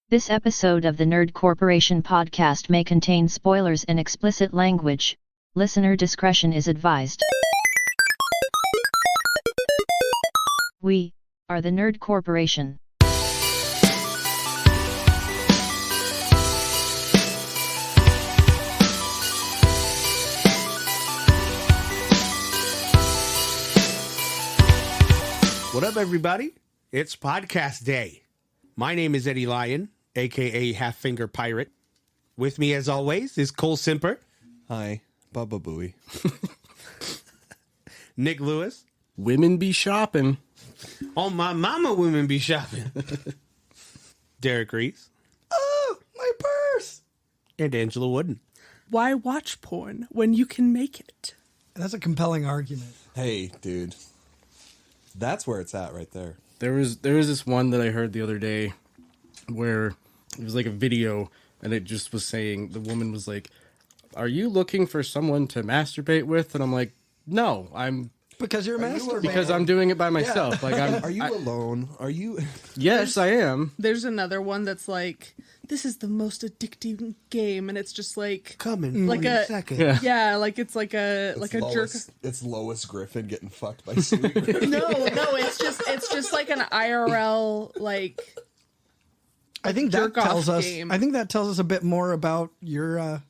This episode of the Nerd Corporation podcast may contain spoilers and explicit language. Listener discretion is advised. We are the Nerd Corporation. What up, everybody? It's podcast day. My name is Eddie Lyon, aka Half Finger Pirate. With me, as always, is Cole Simper. Hi, Bubba Booey. Nick Lewis. Women be shopping. Oh, my mama women be shopping. Derek Reese. Oh, my purse! And Angela Wooden. Why watch porn when you can make it? That's a compelling argument. Hey, dude. That's where it's at right there. There was this one that I heard the other day where it was like a video and it just was saying, the woman was like, "Are you looking for someone to masturbate with?" And I'm like, "No, I'm Because you're a master. because I'm doing it by myself." Like Are you alone? Are you? Yes, I am. There's another one that's like, this is the most addicting game, and it's just like, Coming like in a second. Yeah. yeah, like it's like a jerk. It's Lois Griffin getting fucked by Sweet Griffin. No, it's just like an IRL like. I think that jerk-off tells us. game. I think that tells us a bit more about your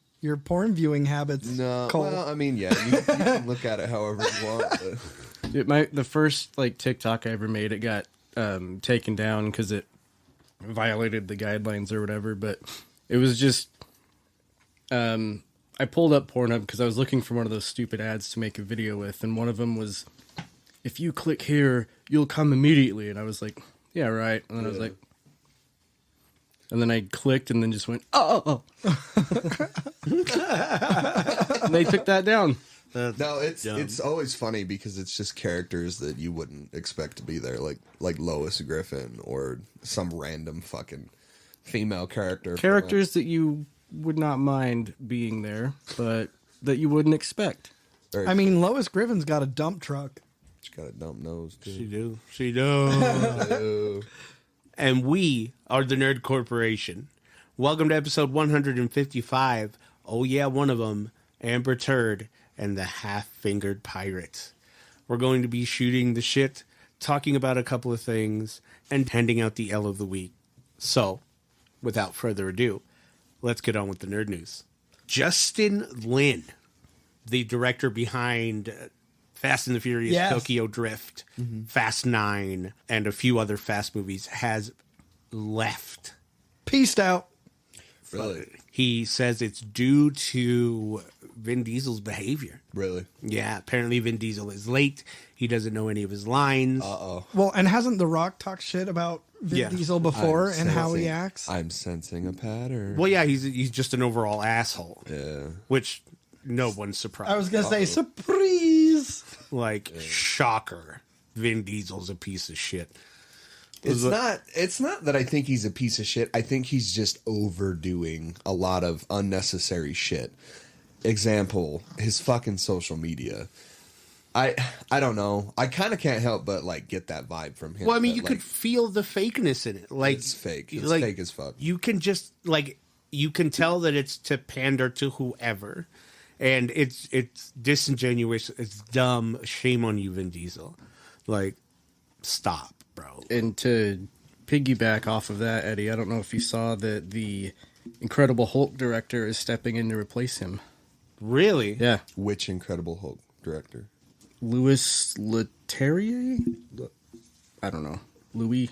porn viewing habits. No, Cole. well, I mean, yeah, you can look at it however you want. But The first like TikTok I ever made, it got taken down because it violated the guidelines or whatever. But it was just I pulled up Pornhub because I was looking for one of those stupid ads to make a video with, and one of them was, "If you click here, you'll come immediately." And I was like, "Yeah, right." And then I was like, and then I clicked and then just went, "Oh." And they took that down. no, it's always funny because it's just characters that you wouldn't expect to be there, like Lois Griffin or some random fucking female character. Characters that you would not mind being there, but that you wouldn't expect. I mean, Lois Griffin's got a dump truck. She's got a dump nose too. She do. And we are the Nerd Corporation. Welcome to episode 155. Oh yeah, one of them, Amber Heard and the Half-Fingered Pirates. We're going to be shooting the shit, talking about a couple of things, and handing out the L of the week. So, without further ado, let's get on with the nerd news. Justin Lin, the director behind Fast and the Furious, Yes. Tokyo Drift, Fast 9, and a few other Fast movies, has left. Peaced out. Really? He says it's due to Vin Diesel's behavior. Really? Yeah, apparently Vin Diesel is late. He doesn't know any of his lines. Well, and hasn't The Rock talked shit about Vin Yeah. Diesel before I'm and how he sensing- acts? I'm sensing a pattern. Well, yeah, he's just an overall asshole. Yeah. Which no one's surprised. I was gonna say surprise. Like, shocker. Vin Diesel's a piece of shit. It's not that I think he's a piece of shit. I think he's just overdoing a lot of unnecessary shit. Example, his fucking social media. I don't know. I kind of can't help but like get that vibe from him. Well, I mean, that, you like, could feel the fakeness in it. Like, it's fake. It's like, fake as fuck. You can just, like, you can tell that it's to pander to whoever. And it's disingenuous. It's dumb. Shame on you, Vin Diesel. Like, stop, bro. And to piggyback off of that, Eddie, I don't know if you saw that the Incredible Hulk director is stepping in to replace him. Really? Yeah. Which Incredible Hulk director? Louis Leterrier? I don't know. Louis.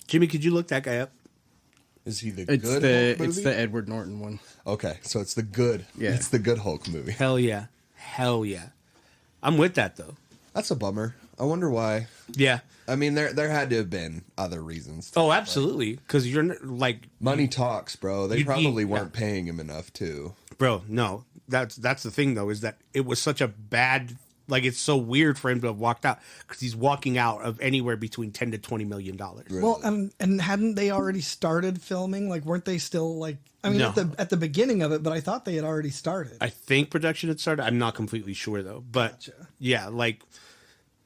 Jimmy, could you look that guy up? Is he the It's good the Hulk movie? it's the Edward Norton one. Okay, so it's the good. Yeah. It's the good Hulk movie. Hell yeah. Hell yeah. I'm with that, though. That's a bummer. I wonder why. Yeah. I mean, there had to have been other reasons. Oh, absolutely. Because you're, like... Money talks, bro. They You'd be- probably yeah. weren't paying him enough, too. Bro, no. That's the thing, though, is that it was such a bad... Like, it's so weird for him to have walked out. Because he's walking out of anywhere between $10 to $20 million. Well, and hadn't they already started filming? Like, weren't they still like? I mean, No. at the beginning of it, but I thought they had already started. I think production had started. I'm not completely sure, though. But, yeah, like...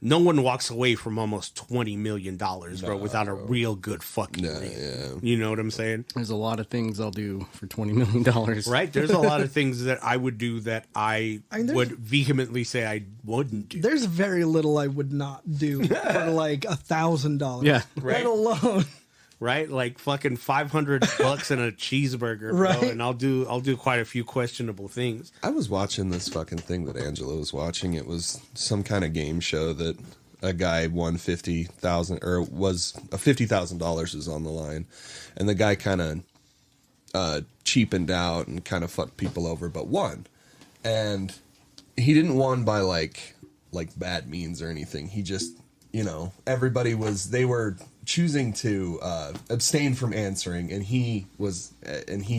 no one walks away from almost $20 million, bro, without a real good fucking reel. Yeah. You know what I'm saying? There's a lot of things I'll do for $20 million. Right? There's a lot of things that I would do that I would vehemently say I wouldn't do. There's very little I would not do for like $1,000. Yeah. Right. Let alone. Right? Like fucking $500 and a cheeseburger, bro. Right. And I'll do quite a few questionable things. I was watching this fucking thing that Angela was watching. It was some kind of game show that a guy won $50,000 or was $50,000 is on the line, and the guy kind of cheapened out and kind of fucked people over, but won. And he didn't won by like bad means or anything. He just, you know, they were choosing to abstain from answering, and he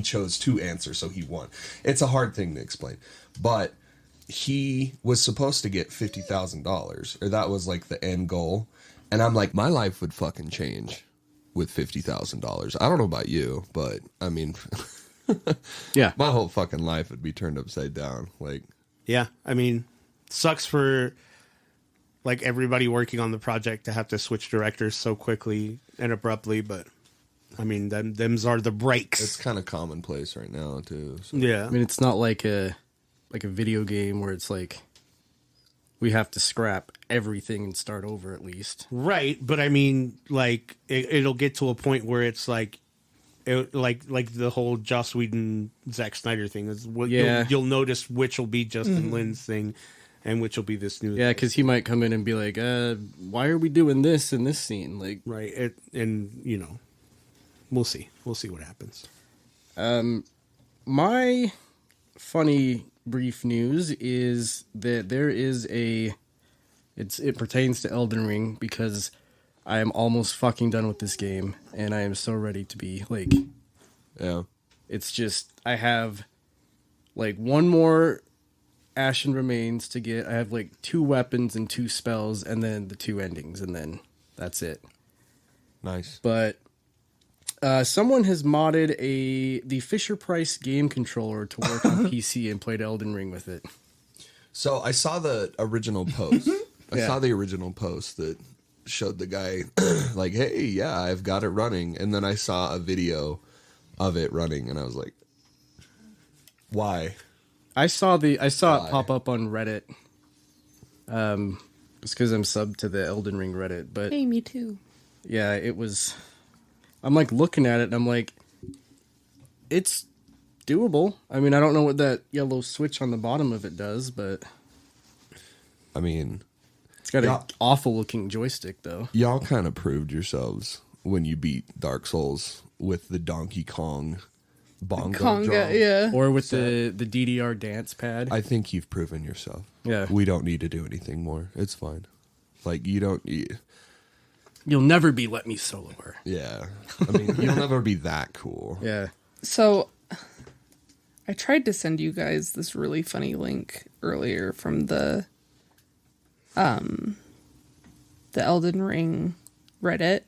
chose to answer, so he won. It's a hard thing to explain, but he was supposed to get $50,000, or that was like the end goal. And I'm like, my life would fucking change with $50,000. I don't know about you, but I mean, Yeah. my whole fucking life would be turned upside down. Like, Yeah. I mean, sucks for like everybody working on the project to have to switch directors so quickly and abruptly, but I mean, them's are the breaks. it's kind of commonplace right now too. So. Yeah. I mean, it's not like a video game where it's like we have to scrap everything and start over at least. Right, but I mean, like it'll get to a point where it's like, like the whole Joss Whedon, Zack Snyder thing is. Yeah. You'll notice which will be Justin Lin's thing, and which will be this new. Yeah, because he might come in and be like, "Why are we doing this in this scene?" Like, right, and you know, we'll see what happens. my funny brief news is that there is it pertains to Elden Ring, because I am almost fucking done with this game, and I am so ready to be like, Yeah. it's just, I have like one more Ashen Remains to get. I have like 2 weapons and 2 spells, and then the 2 endings, and then that's it. Nice. But someone has modded the Fisher-Price game controller to work on PC and played Elden Ring with it. So I saw the original post. I Yeah. saw the original post that showed the guy like, hey, yeah, I've got it running. And then I saw a video of it running, and I was like, why? I saw it Why? pop up on Reddit. It's because I'm subbed to the Elden Ring Reddit, but Hey, me too. yeah, it was. I'm like looking at it, and I'm like, it's doable. I mean, I don't know what that yellow switch on the bottom of it does, but I mean, it's got Yeah. an awful looking joystick, though. y'all kind of proved yourselves when you beat Dark Souls with the Donkey Kong bongo drum. Conga, yeah. Or with the DDR dance pad. I think you've proven yourself. Yeah. We don't need to do anything more. It's fine. Like, you don't... You'll never be Let Me Solo Her. Yeah. I mean, you'll never be that cool. Yeah. So, I tried to send you guys this really funny link earlier from the Elden Ring Reddit,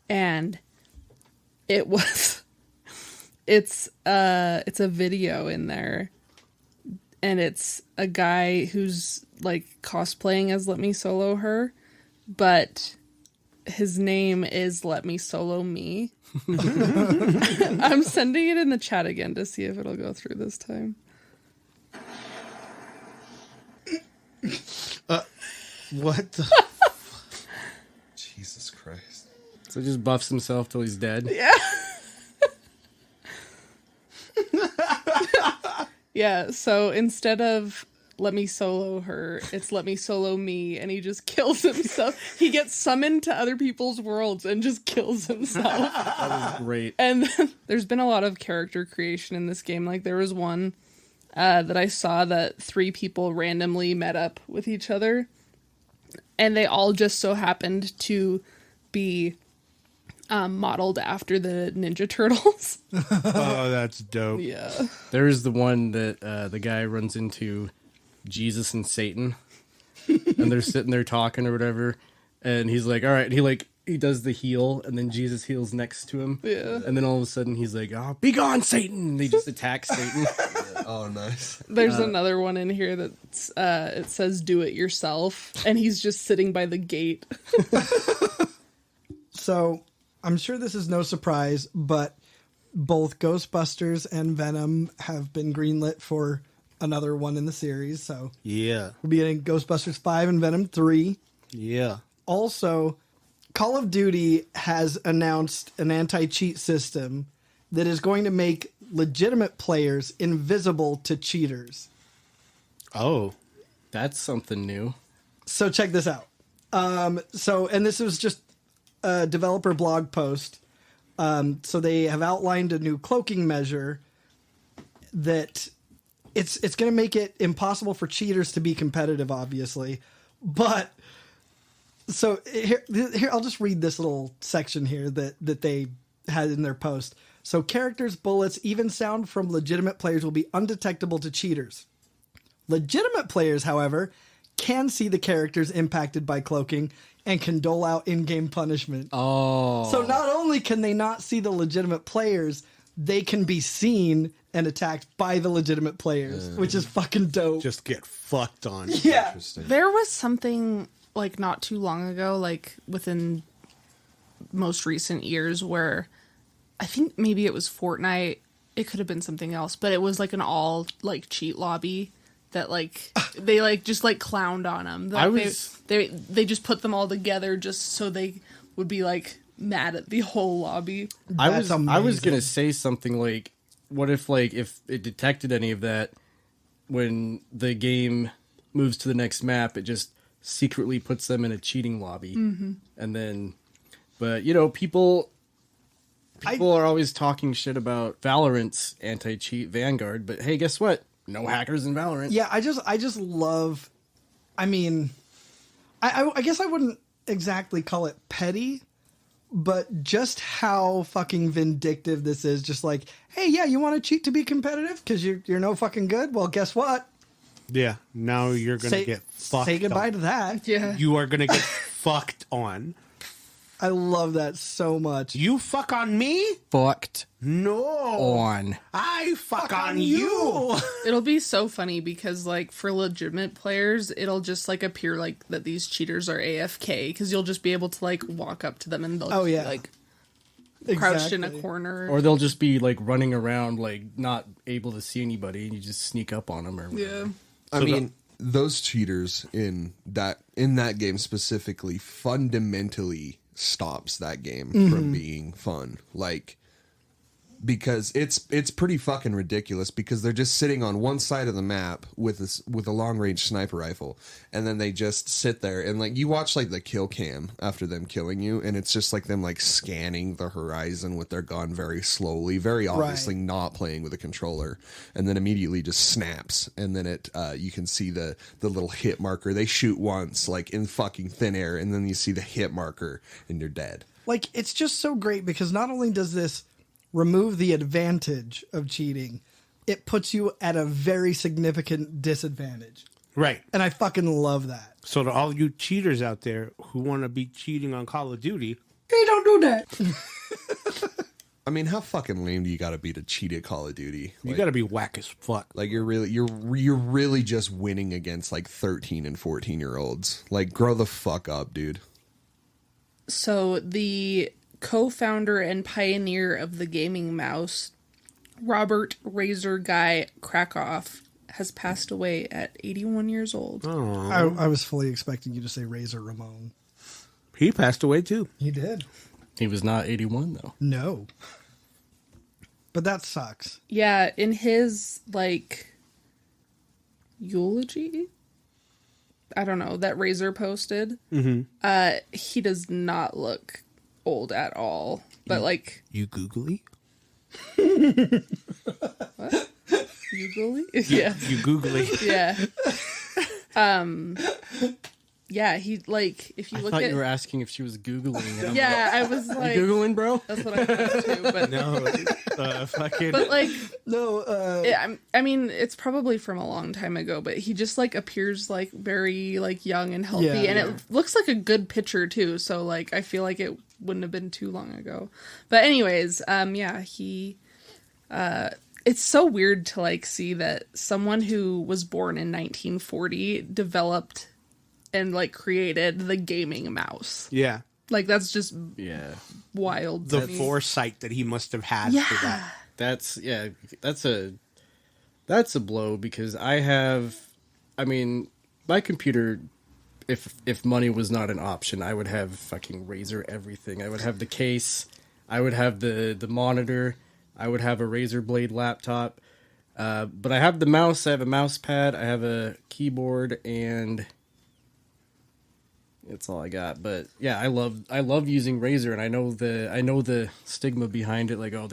and it was it's a video in there, and it's a guy who's like cosplaying as Let Me Solo Her, but his name is Let Me Solo Me. I'm sending it in the chat again to see if it'll go through this time. What the? Jesus Christ. So he just buffs himself till he's dead. Yeah. Yeah, so instead of Let Me Solo Her, it's Let Me Solo Me, and he just kills himself. He gets summoned to other people's worlds and just kills himself. That was great. And then there's been a lot of character creation in this game. Like, there was one that I saw that 3 people randomly met up with each other, and they all just so happened to be modeled after the Ninja Turtles. Oh, that's dope. Yeah. There's the one that the guy runs into Jesus and Satan, and they're sitting there talking or whatever, and he's like, all right, and he does the heal, and then Jesus heals next to him. Yeah. And then all of a sudden he's like, oh, be gone, Satan! And they just attack Satan. Oh, nice. There's another one in here that's it says "Do it yourself," and he's just sitting by the gate. So I'm sure this is no surprise, but both Ghostbusters and Venom have been greenlit for another one in the series. So Yeah. we'll be getting Ghostbusters 5 and Venom 3. Yeah. Also, Call of Duty has announced an anti-cheat system that is going to make legitimate players invisible to cheaters. Oh. That's something new. So check this out. And this was just a developer blog post. So they have outlined a new cloaking measure that it's going to make it impossible for cheaters to be competitive, obviously. But so here I'll just read this little section here that they had in their post. So characters, bullets, even sound from legitimate players will be undetectable to cheaters. Legitimate players, however, can see the characters impacted by cloaking and can dole out in-game punishment. Oh. So not only can they not see the legitimate players, they can be seen and attacked by the legitimate players, which is fucking dope. Just get fucked on. Yeah. Interesting. There was something like not too long ago, like within most recent years, where I think maybe it was Fortnite. It could have been something else, but it was like an all like cheat lobby that like they like just like clowned on them. Like, they just put them all together just so they would be like mad at the whole lobby. I That's was amazing. gonna say something like, what if it detected any of that when the game moves to the next map, it just secretly puts them in a cheating lobby, and then, but people are always talking shit about Valorant's anti-cheat Vanguard, but hey, guess what? No hackers in Valorant. Yeah, I just love. I mean, I guess I wouldn't exactly call it petty, but just how fucking vindictive this is. Just like, hey, yeah, you want to cheat to be competitive because you're no fucking good. Well, guess what? Yeah. Now you're going to get fucked Say goodbye on. to that. Yeah. You are going to get fucked on. I love that so much. You fuck on me? Fucked No. on. I fuck on you. It'll be so funny because like for legitimate players, it'll just like appear like that these cheaters are AFK because you'll just be able to like walk up to them and they'll just be, like crouched in a Exactly. corner. Or they'll just be like running around, like not able to see anybody, and you just sneak up on them or whatever. Yeah. I mean, those cheaters in that game specifically fundamentally stops that game from being fun. Like, because it's pretty fucking ridiculous because they're just sitting on one side of the map with a long range sniper rifle, and then they just sit there and like you watch like the kill cam after them killing you, and it's just like them like scanning the horizon with their gun very slowly, very obviously not playing with a controller, and then immediately just snaps, and then it you can see the little hit marker. They shoot once like in fucking thin air, and then you see the hit marker and you're dead. Like, it's just so great because not only does this remove the advantage of cheating, it puts you at a very significant disadvantage. Right. And I fucking love that. So to all you cheaters out there who want to be cheating on Call of Duty, Hey, don't do that. I mean, how fucking lame do you got to be to cheat at Call of Duty? you Like, got to be whack as fuck. like you're really just winning against like 13 and 14-year-olds. Like, grow the fuck up, dude. So the co-founder and pioneer of the gaming mouse, Robert Razer Guy Krakoff, has passed away at 81 years old. I was fully expecting you to say Razor Ramon. He passed away too. He did. He was not 81 though. No. But that sucks. Yeah, in his like eulogy, I don't know, that Razer posted, he does not look old at all. But like You googly? Googly? Yeah. You googly. Yeah. Yeah, he like if you I look thought at you were asking if she was Googling. And I'm yeah, I was like, like you Googling, bro? that's what I thought too, but No. Fucking. but like No, I mean it's probably from a long time ago, but he just like appears like very like young and healthy, Yeah, and yeah. it looks like a good picture too, so like I feel like it wouldn't have been too long ago. But anyways, yeah, he it's so weird to like see that someone who was born in 1940 developed and like created the gaming mouse. Yeah. Like that's just wild. The foresight that he must have had for that. That's a blow because my computer, if money was not an option, I would have fucking Razer everything. I would have the case, I would have the monitor, I would have a Razer Blade laptop. But I have the mouse, I have a mouse pad, I have a keyboard, and that's all I got. But yeah, I love using Razer, and I know the stigma behind it, like, oh,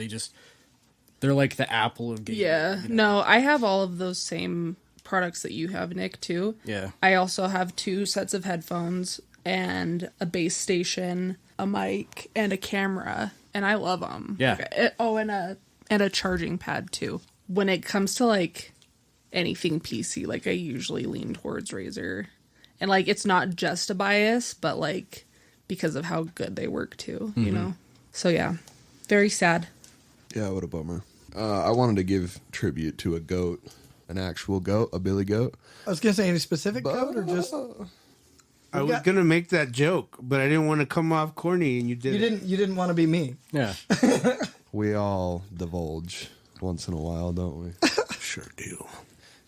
they're like the Apple of gaming. Yeah. You know? No, I have all of those same products that you have, Nick, too. Yeah. I also have 2 sets of headphones and a base station, a mic, and a camera, and I love them. Yeah. And a charging pad, too. When it comes to, like, anything PC, like, I usually lean towards Razer. And, like, it's not just a bias, but, like, because of how good they work, too, you know? So, yeah. Very sad. Yeah, what a bummer. I wanted to give tribute to a goat, an actual goat, a billy goat. I was gonna say any specific goat or just I was gonna make that joke, but I didn't want to come off corny, and you did. you didn't want to be me. Yeah. We all divulge once in a while, don't we? Sure do.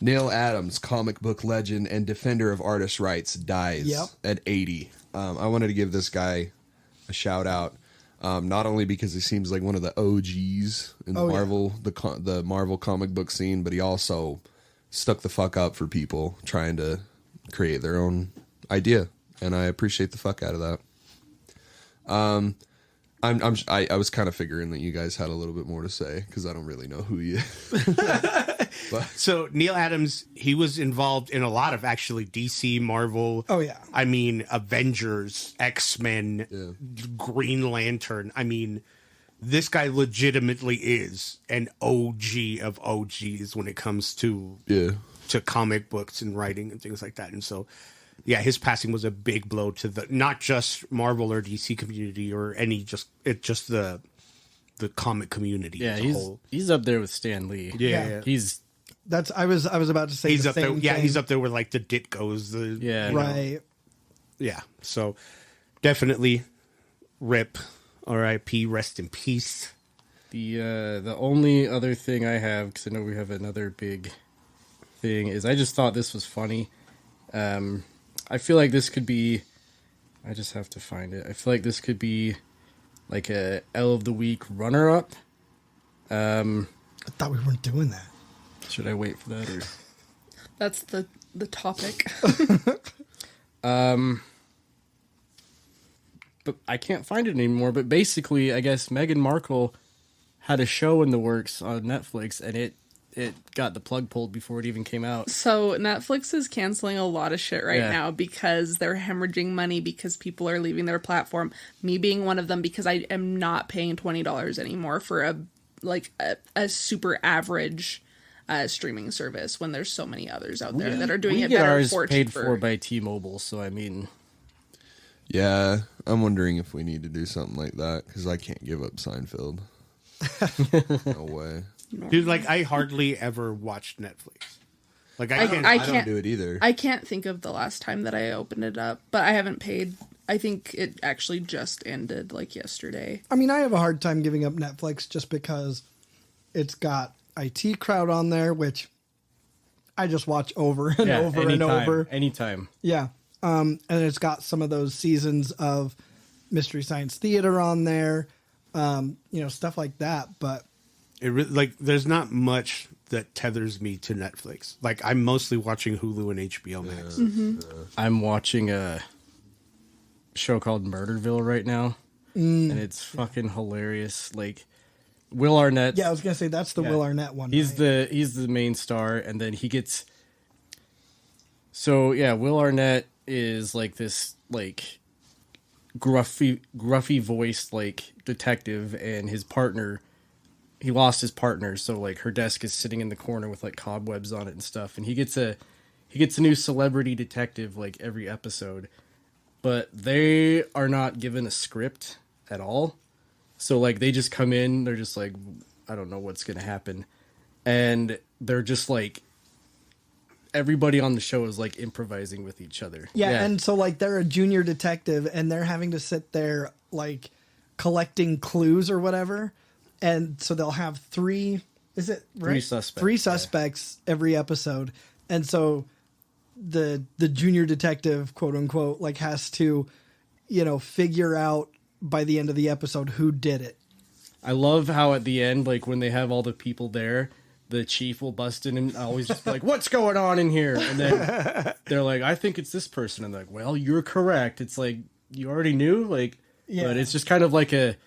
Neil Adams, comic book legend and defender of artists' rights, dies at 80. I wanted to give this guy a shout out. Not only because he seems like one of the OGs in the the Marvel comic book scene, but he also stuck the fuck up for people trying to create their own idea, and I appreciate the fuck out of that. I was kind of figuring that you guys had a little bit more to say because I don't really know who he is. So Neil Adams, he was involved in a lot of actually DC, Marvel. Oh, yeah. I mean, Avengers, X-Men, Green Lantern. I mean, this guy legitimately is an OG of OGs when it comes to comic books and writing and things like that. And so, yeah, his passing was a big blow to the not just Marvel or DC community or any just the comic community. Yeah, as a whole. He's up there with Stan Lee. Yeah. I was about to say he's the up there. same Yeah, thing. he's up there with like the Ditkos. Right. Yeah. So definitely rip, R.I.P. Rest in peace. The only other thing I have, because I know we have another big thing, is I just thought this was funny. I feel like this could be. I just have to find it. I feel like this could be like a L of the Week runner-up. I thought we weren't doing that. Should I wait for that? Or? That's the topic. But I can't find it anymore. But basically, I guess Meghan Markle had a show in the works on Netflix, and it got the plug pulled before it even came out. So Netflix is canceling a lot of shit right now because they're hemorrhaging money because people are leaving their platform. Me being one of them, because I am not paying $20 anymore for a super average streaming service when there's so many others out there that are doing it better ours for paid cheaper. for by T-Mobile, so I mean, yeah, I'm wondering if we need to do something like that because I can't give up Seinfeld. No way. Dude, like I hardly ever watched Netflix. Like I don't do it either. I can't think of the last time that I opened it up, but I haven't paid. I think it actually just ended like yesterday. I mean, I have a hard time giving up Netflix just because it's got IT Crowd on there, which I just watch over and over and over. Anytime. Yeah. And it's got some of those seasons of Mystery Science Theater on there, stuff like that. But there's not much that tethers me to Netflix. Like I'm mostly watching Hulu and HBO Max. I'm watching a show called Murderville right now, and it's fucking hilarious. Like Will Arnett. Yeah, I was gonna say that's the Will Arnett one. He's the main star, and then he gets. So yeah, Will Arnett is like this like gruffy voiced like detective, and his partner. He lost his partner, so like her desk is sitting in the corner with like cobwebs on it and stuff, and he gets a new celebrity detective like every episode, but they are not given a script at all. So like they just come in, they're just like, I don't know what's gonna happen, and they're just like everybody on the show is like improvising with each other. Yeah, and so like they're a junior detective and they're having to sit there like collecting clues or whatever. And so they'll have three suspects every episode. And so the junior detective, quote unquote, like has to, figure out by the end of the episode who did it. I love how at the end, like when they have all the people there, the chief will bust in and always just be like, what's going on in here? And then they're like, I think it's this person. And they're like, well, you're correct. It's like, you already knew, like, but it's just kind of like a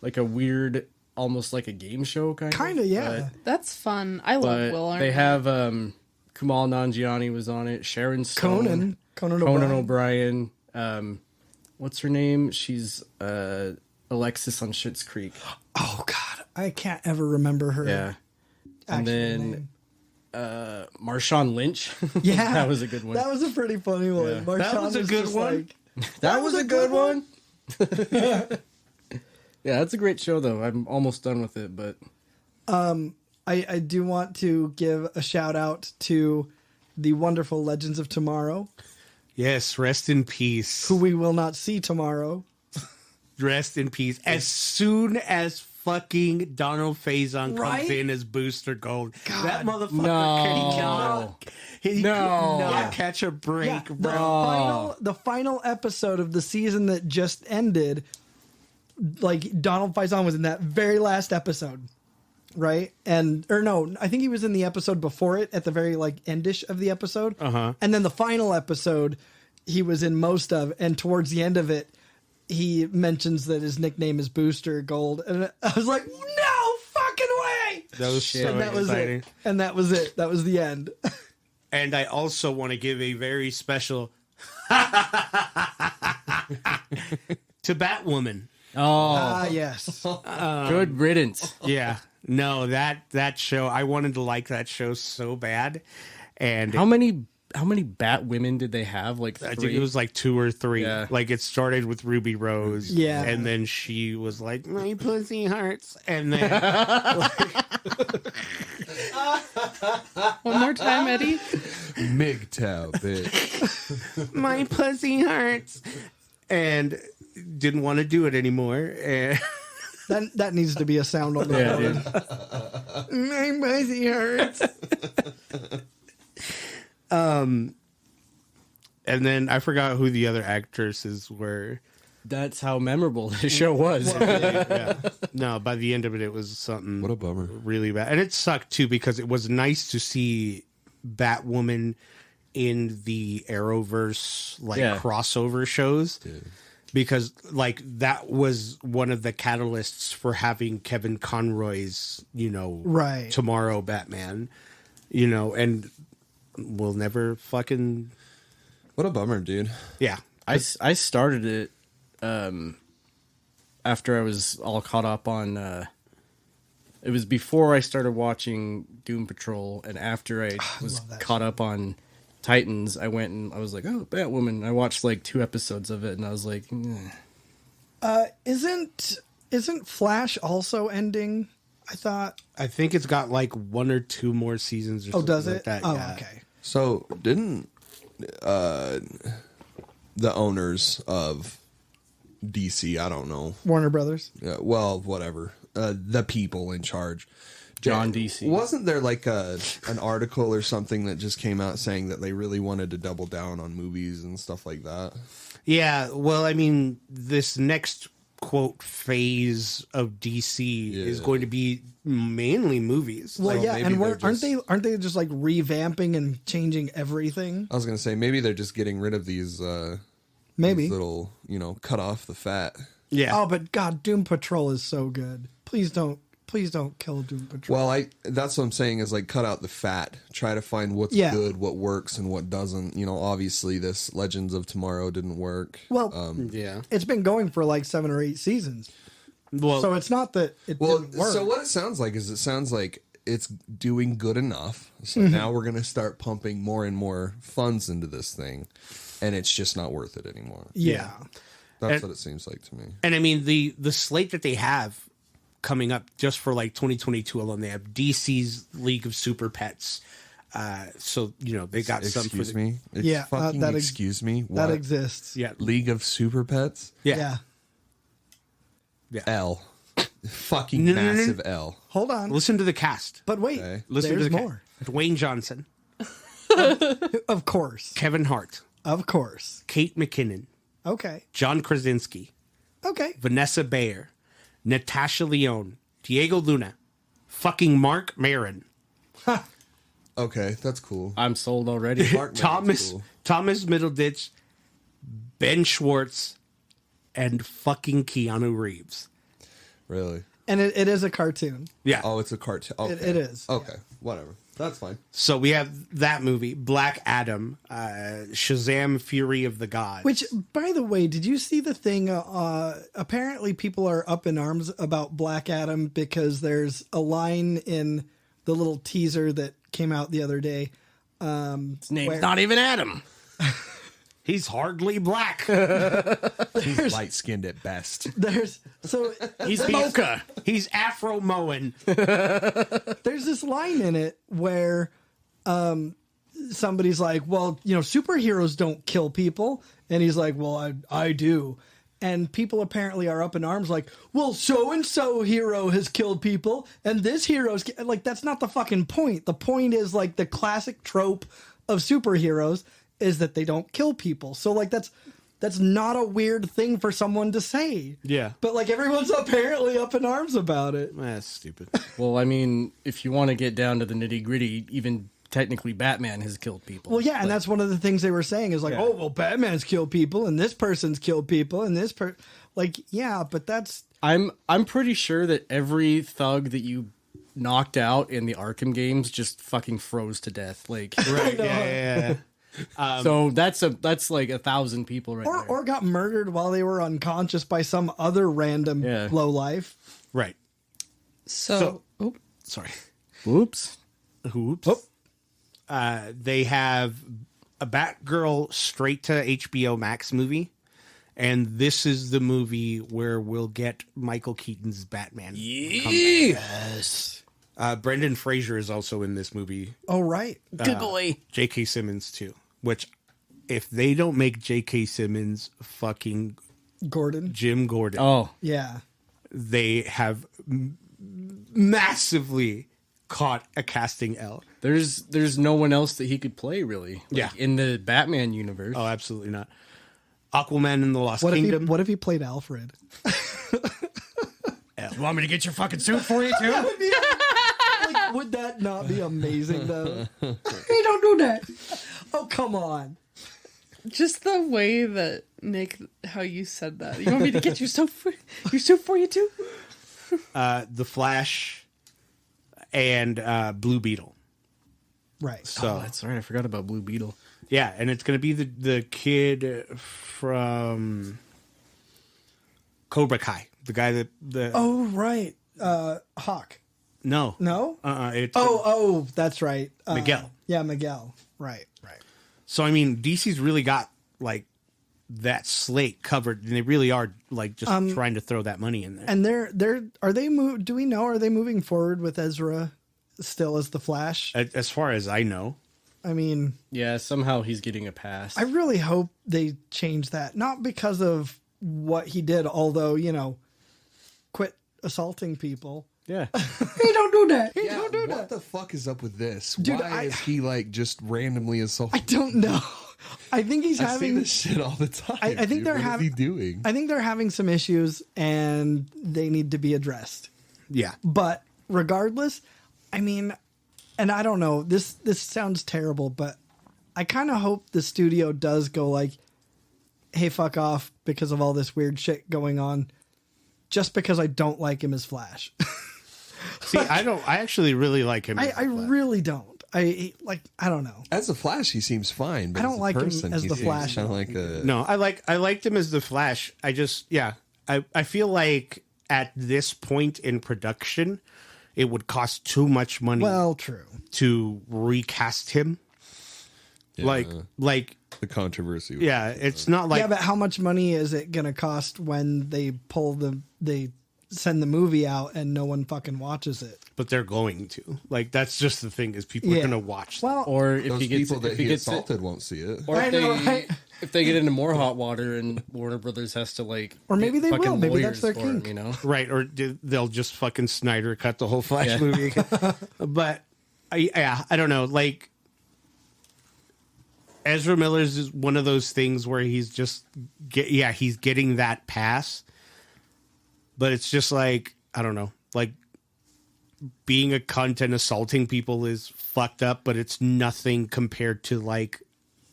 weird, almost like a game show kind of. Yeah. That's fun. I love Will Arnett. They have Kumail Nanjiani was on it. Sharon Stone. Conan O'Brien. What's her name? She's Alexis on Schitt's Creek. Oh, God. I can't ever remember her. Yeah. And then Marshawn Lynch. Yeah. That was a good one. That was a pretty funny one. Yeah. That was a good one. That was a good one. Yeah, that's a great show, though. I'm almost done with it, but... I do want to give a shout out to the wonderful Legends of Tomorrow. Yes, rest in peace. Who we will not see tomorrow. Rest in peace. As soon as fucking Donald Faison comes in as Booster Gold, that motherfucker he cannot catch a break, Yeah, the final episode of the season that just ended, like Donald Faison was in that very last episode. Right? I think he was in the episode before it at the very like endish of the episode. Uh-huh. And then the final episode he was in most of, and towards the end of it, he mentions that his nickname is Booster Gold. And I was like, no fucking way! That was so exciting. And that was it. That was the end. And I also want to give a very special to Batwoman. Oh, yes. Good riddance. Yeah. No, that show, I wanted to like that show so bad. And how many Bat women did they have? Like 3? I think it was like 2 or 3. Yeah. Like it started with Ruby Rose. Yeah. And then she was like, my pussy hurts. And then One more time, Eddie. MGTOW, bitch. my pussy hurts. And didn't want to do it anymore. And That needs to be a sound on the phone. My pussy hurts. And then I forgot who the other actresses were. That's how memorable the show was. Yeah. No, by the end of it, it was something. What a bummer. Really bad. And it sucked, too, because it was nice to see Batwoman in the Arrowverse, crossover shows. Yeah. Because, that was one of the catalysts for having Kevin Conroy's, Tomorrow Batman, and we'll never fucking... What a bummer, dude. Yeah. I started it after I was all caught up on... it was before I started watching Doom Patrol, and after I was caught up on Titans, I went and I was like, oh, Batwoman. I watched 2 episodes of it, and I was like, Isn't Flash also ending? I think it's got 1 or 2 more seasons or something does it? like that. Oh, yeah. okay. So didn't the owners of DC, I don't know, Warner Brothers? well, whatever, the people in charge, John DC. Wasn't there an article or something that just came out saying that they really wanted to double down on movies and stuff like that? Yeah, well, I mean, this next quote phase of DC is going to be mainly movies. Well, and aren't they just revamping and changing everything? I was gonna say maybe they're just getting rid of these maybe these little cut off the fat. Yeah. Oh, but God, Doom Patrol is so good. Please don't kill Doom Patrol. Well, that's what I'm saying is cut out the fat. Try to find what's good, what works, and what doesn't. Obviously this Legends of Tomorrow didn't work. Well, it's been going for 7 or 8 seasons. Well, so it's not that it didn't work. So what it sounds like is it's doing good enough. So now we're going to start pumping more and more funds into this thing, and it's just not worth it anymore. Yeah. That's what it seems like to me. And I mean, the slate that they have coming up just for like 2022 alone. They have DC's League of Super Pets. So they got some for me. Yeah, fucking excuse me. What? That exists. Yeah, League of Super Pets. yeah. L. Fucking No. massive L. Hold on. Listen to the cast. But wait, Okay. Listen there's to the more. Dwayne Johnson, Of course. Kevin Hart, Of course. Kate McKinnon, Okay. John Krasinski, Okay. Vanessa Bayer, Natasha Lyonne, Diego Luna, fucking Mark Maron, Okay, that's cool. I'm sold already. Mark Maron's cool. Thomas Middleditch, Ben Schwartz, and fucking Keanu Reeves. Really? And it is a cartoon. Yeah. Oh, it's a cartoon. Okay. It is. Okay, whatever. That's fine. So we have that movie, Black Adam, Shazam: Fury of the Gods. Which, by the way, did you see the thing? Apparently, people are up in arms about Black Adam because there's a line in the little teaser that came out the other day. His name's not even Adam. he's hardly black. He's light skinned at best. He's mocha. He's Afro Moen. There's this line in it where somebody's like, well, superheroes don't kill people. And he's like, well, I do. And people apparently are up in arms like, well, so-and-so hero has killed people. And this hero's... Like, that's not the fucking point. The point is, like, the classic trope of superheroes is that they don't kill people. So, like, that's not a weird thing for someone to say. Yeah. But, like, everyone's apparently up in arms about it. That's stupid. Well, I mean, if you want to get down to the nitty gritty, even technically Batman has killed people. Well, yeah, and that's one of the things they were saying is like, oh, well, Batman's killed people, and this person's killed people, and yeah, but that's... I'm pretty sure that every thug that you knocked out in the Arkham games just fucking froze to death. Like, Right, yeah. So that's like 1,000 people right there. Or got murdered while they were unconscious by some other random lowlife. Right. So Sorry. Oops. Oops. They have a Batgirl straight to HBO Max movie, and this is the movie where we'll get Michael Keaton's Batman. Yes. Brendan Fraser is also in this movie. Oh, right. Good boy. J.K. Simmons too. Which, if they don't make J.K. Simmons fucking Gordon. Jim Gordon, Oh, Yeah. they have massively caught a casting L. there's no one else that he could play really. Yeah. In the Batman universe. Oh, absolutely not. Aquaman and the Lost What Kingdom. if he played Alfred? You want me to get your fucking suit for you too? Like, would that not be amazing though? Hey, don't do that. Oh, come on. Just the way that Nick, how you said that. You want me to get your suit for you too? The Flash and Blue Beetle. Right. So That's right. I forgot about Blue Beetle. yeah, and it's gonna be the kid from Cobra Kai, the guy that Oh, right. Hawk. no it's Oh, that's right. Miguel. Yeah, Miguel. Right. So I mean, DC's really got like that slate covered, and they really are like just trying to throw that money in there. And do we know, are they moving forward with Ezra still as the Flash? As far as I know, I mean, Yeah, somehow he's getting a pass. I really hope they change that. Not because of what he did, although, quit assaulting people. Yeah. Hey, don't do that. Hey, Yeah, don't do what that. the fuck is up with this? Dude, Why is he like just randomly I assaulting? don't know. I think he's I see having this shit all the time. I think dude. they're What is having- he doing? I think they're having some issues and they need to be addressed. yeah, But regardless, I mean, and I don't know, this sounds terrible, but I kind of hope the studio does go like, hey, fuck off because of all this weird shit going on, just because I don't like him as Flash. see, I actually really like him. I really don't. I don't know. As a Flash, he seems fine. But I don't as a like him person, as he the seems Flash. Kind of like a No, I liked him as the Flash. I feel like at this point in production, it would cost too much money Well, true. to recast him. Yeah. Like the controversy. yeah, it's not like Yeah, but how much money is it going to cost when they pull they send the movie out and no one fucking watches it. But they're going to. Like, that's just the thing, is people are going to watch them. Well, Or if Those he gets people that if he he gets assaulted won't see it. or I if know, they right? if they get into more hot water and Warner Brothers has to like, Or maybe get they fucking will. Maybe that's lawyers their for 'em, kink. you know. Right, or they'll just fucking Snyder cut the whole Flash Yeah. movie again. But, I don't know. Like, Ezra Miller's is one of those things where he's just, he's getting that pass. But it's just like, I don't know. Like, being a cunt and assaulting people is fucked up, but it's nothing compared to, like,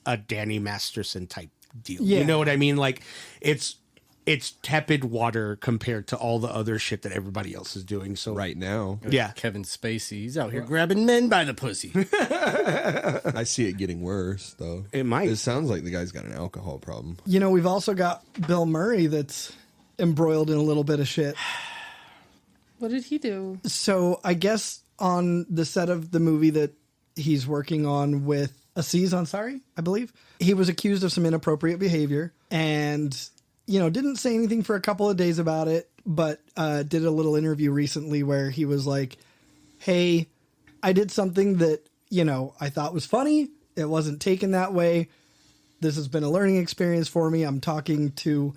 a Danny Masterson type deal. Yeah. You know what I mean? Like, it's tepid water compared to all the other shit that everybody else is doing. So Right now, yeah. Kevin Spacey, he's out here grabbing men by the pussy. I see it getting worse, though. It might. It sounds like the guy's got an alcohol problem. you know, we've also got Bill Murray that's embroiled in a little bit of shit. What did he do? So I guess on the set of the movie that he's working on with Aziz Ansari, I believe, he was accused of some inappropriate behavior and, you know, didn't say anything for a couple of days about it, but did a little interview recently where he was like, hey, I did something that, you know, I thought was funny. It wasn't taken that way. This has been a learning experience for me. I'm talking to,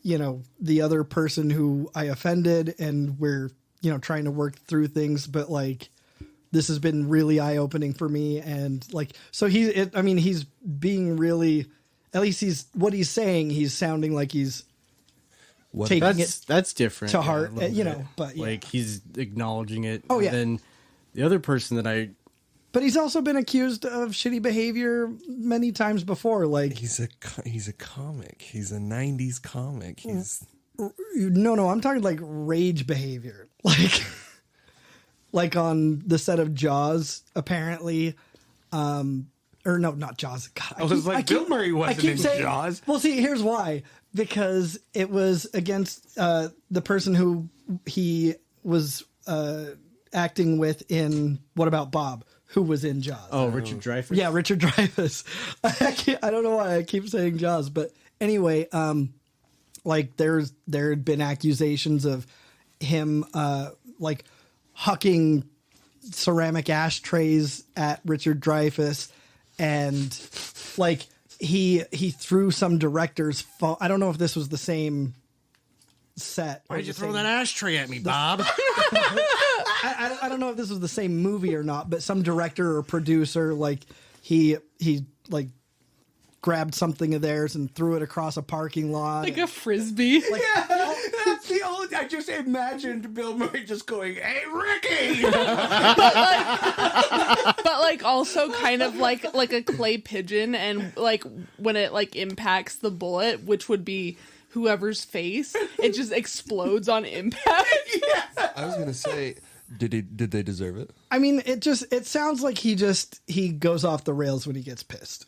you know, the other person who I offended, and we're, you know, trying to work through things, but like, this has been really eye-opening for me. And like, so he's being really, at least what he's saying, he's sounding like he's taking That's different to yeah, heart, a little you bit. know, but yeah. Like he's acknowledging it. Oh, yeah. And then the other person that I But he's also been accused of shitty behavior many times before. Like, He's a comic. He's a 90s comic. He's no, I'm talking like rage behavior. Like on the set of Jaws, apparently, or no, not Jaws. God, I was like, Bill Murray wasn't in Jaws. Well, see, here's why. Because it was against the person who he was acting with in What About Bob, who was in Jaws. Oh, Richard Dreyfuss? Yeah, Richard Dreyfuss. I don't know why I keep saying Jaws, but anyway, like there had been accusations of him like hucking ceramic ashtrays at Richard Dreyfuss, and like he threw some director's phone. I don't know if this was the same set. Why'd you throw that ashtray at me, Bob? I don't know if this was the same movie or not, but some director or producer, like he like grabbed something of theirs and threw it across a parking lot. Like a frisbee. Yeah, that's the only. I just imagined Bill Murray just going, "Hey, Ricky!" But like also kind of like a clay pigeon, and like when it like impacts the bullet, which would be whoever's face, it just explodes on impact. I was gonna say, did they deserve it? I mean, it sounds like he goes off the rails when he gets pissed.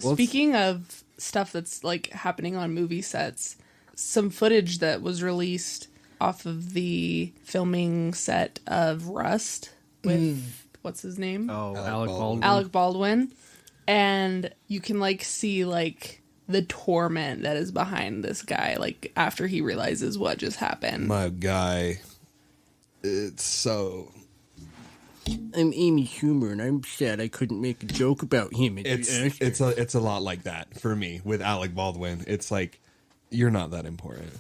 Speaking of stuff that's like happening on movie sets, some footage that was released off of the filming set of Rust with what's his name? Oh, Alec Baldwin. Alec Baldwin. And you can like see like the torment that is behind this guy, like after he realizes what just happened. My guy, it's so. I'm Amy Schumer, and I'm sad I couldn't make a joke about him. It's a lot like that for me with Alec Baldwin. It's like, you're not that important.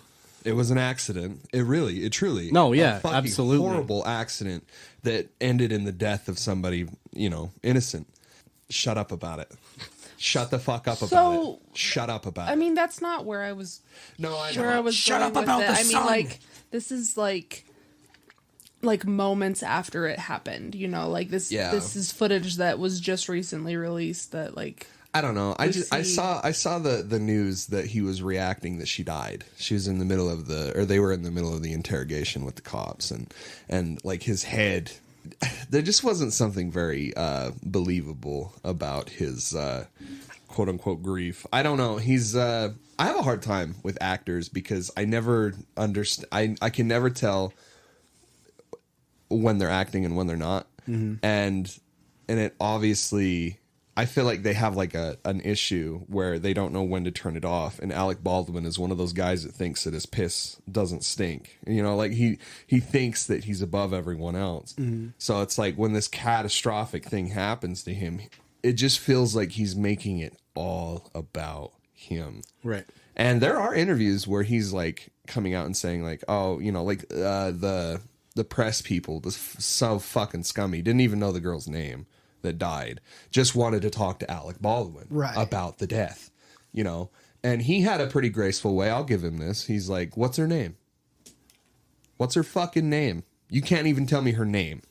It was an accident. It truly. No, yeah, a fucking absolutely. horrible accident that ended in the death of somebody, innocent. Shut up about it. Shut the fuck up about it. Shut up about it. I mean, that's not where I was. No, I know. Where I was Shut going up with about it. the I mean, sun. like this is like moments after it happened. Like this. Yeah. This is footage that was just recently released. That like. I don't know. I see- saw the news that he was reacting that she died. She was in the middle of they were in the middle of the interrogation with the cops, and like his head, there just wasn't something very believable about his quote unquote grief. I don't know. I have a hard time with actors because I never understand. I can never tell when they're acting and when they're not, and it obviously. I feel like they have like an issue where they don't know when to turn it off. And Alec Baldwin is one of those guys that thinks that his piss doesn't stink. You know, like he thinks that he's above everyone else. Mm-hmm. So it's like when this catastrophic thing happens to him, it just feels like he's making it all about him. Right. And there are interviews where he's like coming out and saying like, oh, you know, like the press people, so fucking scummy, didn't even know the girl's name that died, just wanted to talk to Alec Baldwin about the death, you know. And he had a pretty graceful way. I'll give him this. He's like, what's her name? What's her fucking name? You can't even tell me her name,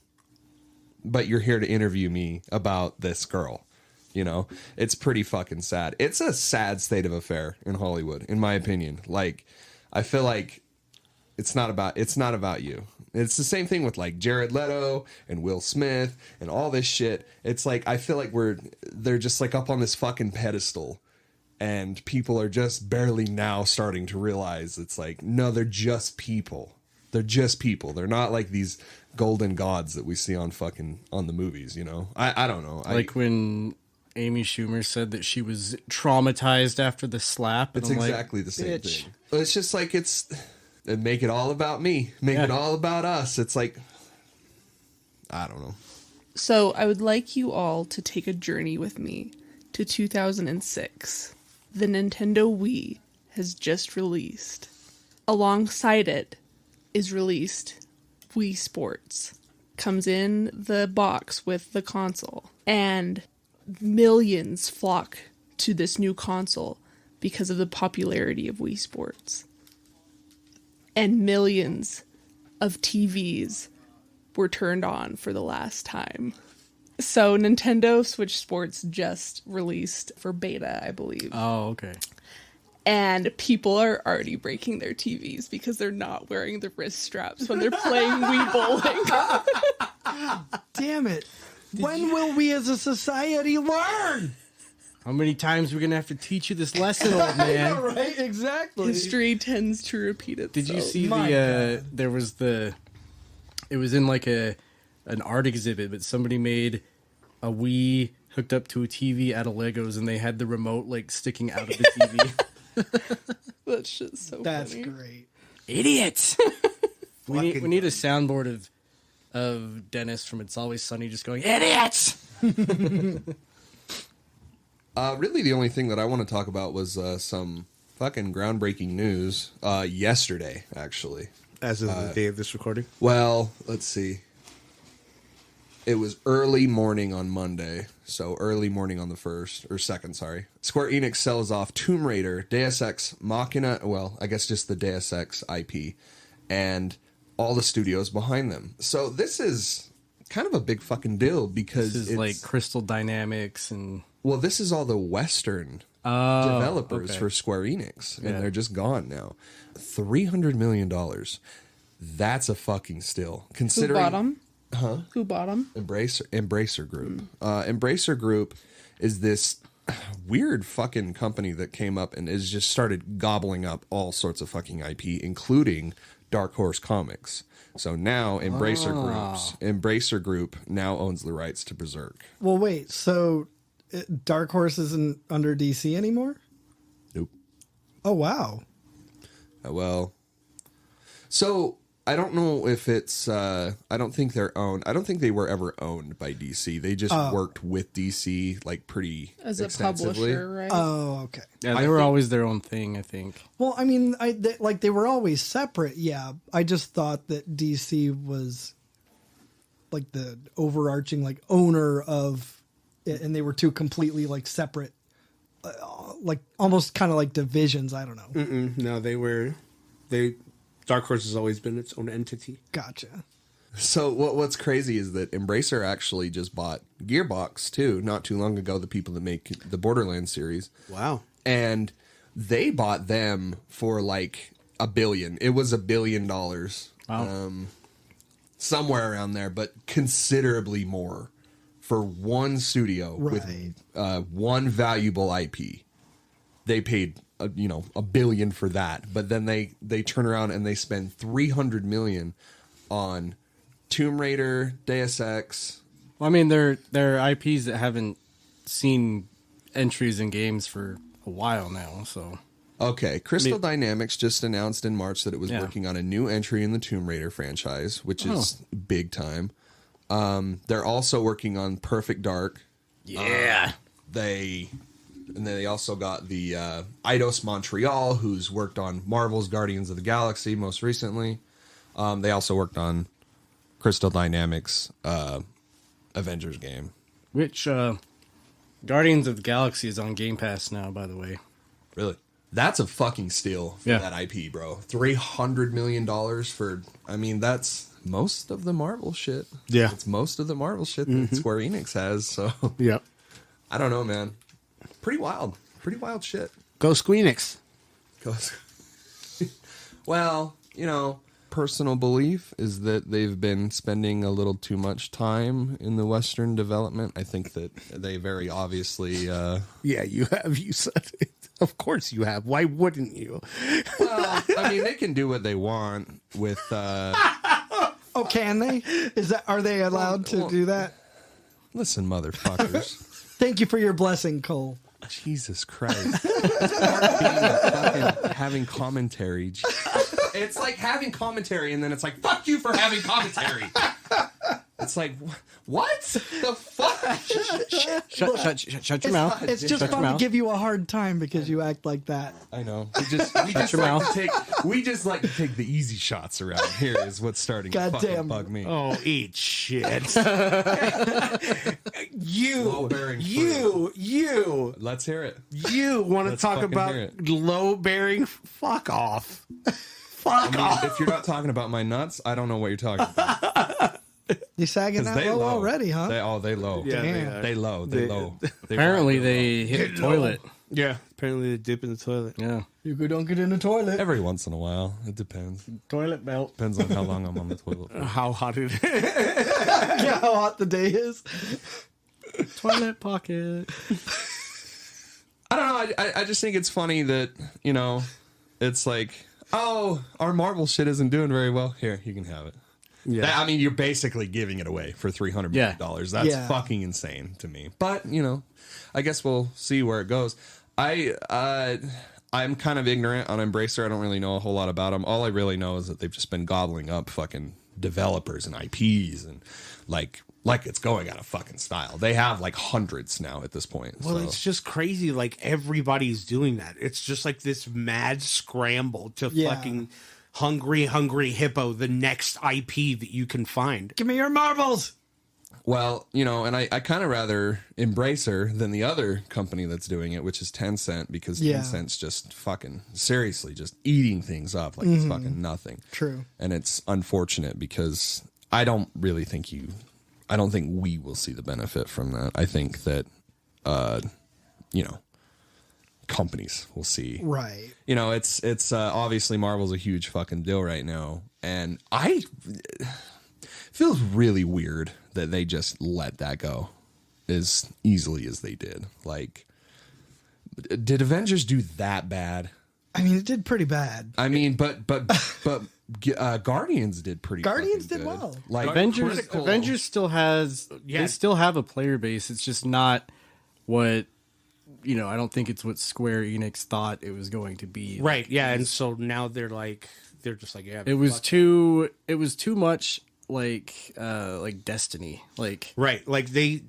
but you're here to interview me about this girl. You know, it's pretty fucking sad. It's a sad state of affair in Hollywood, in my opinion. Like, I feel like it's not about you. It's the same thing with like Jared Leto and Will Smith and all this shit. It's like, I feel like they're just like up on this fucking pedestal, and people are just barely now starting to realize it's like, no, they're just people. They're just people. They're not like these golden gods that we see on the movies, you know? I don't know. Like when Amy Schumer said that she was traumatized after the slap. It's exactly the same thing. It's just like, make it all about me. Make it all about us. It's like, I don't know. So I would like you all to take a journey with me to 2006. The Nintendo Wii has just released. Alongside it is released Wii Sports. Comes in the box with the console. And millions flock to this new console because of the popularity of Wii Sports. And millions of TVs were turned on for the last time. So Nintendo Switch Sports just released for beta, I believe. Oh, okay. And people are already breaking their TVs because they're not wearing the wrist straps when they're playing Wii bowling. Damn it. When will we as a society learn? How many times are we going to have to teach you this lesson, old man? Yeah, right, exactly. History tends to repeat itself. Did you see there was it was in like an art exhibit, but somebody made a Wii hooked up to a TV out of Legos, and they had the remote like sticking out of the TV. That shit's so That's funny. great. Idiots! we need a soundboard of Dennis from It's Always Sunny just going, idiots! Really, the only thing that I want to talk about was some fucking groundbreaking news yesterday, actually. As of the day of this recording? Well, let's see. It was early morning on Monday, so early morning on the 1st, or 2nd, sorry. Square Enix sells off Tomb Raider, Deus Ex Machina, well, I guess just the Deus Ex IP, and all the studios behind them. So this is kind of a big fucking deal because it's like Crystal Dynamics and... Well, this is all the Western developers for Square Enix, and they're just gone now. $300 million. That's a fucking steal. Considering, Who bought them? Huh? Who bought them? Embracer Group. Embracer Group is this weird fucking company that came up and has just started gobbling up all sorts of fucking IP, including Dark Horse Comics. So now Embracer Group now owns the rights to Berserk. Well, wait, so Dark Horse isn't under DC anymore? Nope. Oh, wow. Well, so I don't know if it's, I don't think they're owned. I don't think they were ever owned by DC. They just worked with DC like pretty as a extensively. publisher, right? Oh, okay. Yeah, they were always their own thing, I think. Well, I mean, they were always separate, yeah. I just thought that DC was like the overarching like owner of it, and they were two completely like separate, like almost kind of like divisions. I don't know. No, Dark Horse has always been its own entity. Gotcha. So what's crazy is that Embracer actually just bought Gearbox too, not too long ago. The people that make the Borderlands series. Wow. And they bought them for like $1 billion. It was $1 billion. Wow. Somewhere around there, but considerably more for one studio with one valuable IP. They paid $1 billion for that, but then they turn around and they spend $300 million on Tomb Raider, Deus Ex. Well, I mean, they're IPs that haven't seen entries in games for a while now, so. Okay, Crystal Dynamics just announced in March that it was working on a new entry in the Tomb Raider franchise, which is big time. They're also working on Perfect Dark. Yeah. They also got the Eidos Montreal, who's worked on Marvel's Guardians of the Galaxy most recently. They also worked on Crystal Dynamics' Avengers game. Which, Guardians of the Galaxy is on Game Pass now, by the way. Really? That's a fucking steal for that IP, bro. $300 million for, I mean, that's most of the Marvel shit. Yeah. It's most of the Marvel shit that Square Enix has, so. Yep. I don't know, man. Pretty wild. Pretty wild shit. Go Squeenix. Well, personal belief is that they've been spending a little too much time in the Western development. I think that they very obviously... Yeah, you have. You said it. Of course you have. Why wouldn't you? Well, I mean, they can do what they want with... Oh, can they? Are they allowed to do that? Listen, motherfuckers. Thank you for your blessing, Cole. Jesus Christ. Fucking having commentary. It's like having commentary, and then it's like, fuck you for having commentary. It's like, what the fuck? Shut your mouth. It's just Shut your fun to mouth. give you a hard time because you act like that. I know. We just like to take the easy shots around here is what's starting to fucking Goddamn. bug me. Oh, eat shit. Low-bearing You. Let's hear it. You want to Let's talk fucking about hear it. low-bearing? Fuck off. I mean, if you're not talking about my nuts, I don't know what you're talking about. You sagging that low already, huh? They low. Yeah, Damn. They low. Apparently they hit the toilet. Yeah, apparently they dip in the toilet. Yeah. You go don't get in the toilet. Every once in a while. It depends. Toilet belt. Depends on how long I'm on the toilet for. How hot it is. Yeah, how hot the day is. Toilet pocket. I don't know. I just think it's funny that, it's like, oh, our Marvel shit isn't doing very well. Here, you can have it. Yeah. I mean, you're basically giving it away for $300 million. That's fucking insane to me. But, I guess we'll see where it goes. I'm kind of ignorant on Embracer. I don't really know a whole lot about them. All I really know is that they've just been gobbling up fucking developers and IPs and like it's going out of fucking style. They have like hundreds now at this point. Well, it's just crazy. Like everybody's doing that. It's just like this mad scramble to fucking hungry hippo, the next IP that you can find. Give me your marbles. Well, and I kind of rather Embracer than the other company that's doing it, which is Tencent, because Tencent's just fucking seriously just eating things up like it's fucking nothing. True. And it's unfortunate because I don't think we will see the benefit from that. I think that, companies will see. Right. It's obviously Marvel's a huge fucking deal right now. And feels really weird that they just let that go as easily as they did. Like, did Avengers do that bad? I mean, it did pretty bad. I mean, but Guardians did pretty. Guardians did did well. Like Avengers still has. Yeah. They still have a player base. It's just not what. I don't think it's what Square Enix thought it was going to be. Right. Yeah. And so now they're just like, yeah. It was too much like Destiny. Like Right. Like they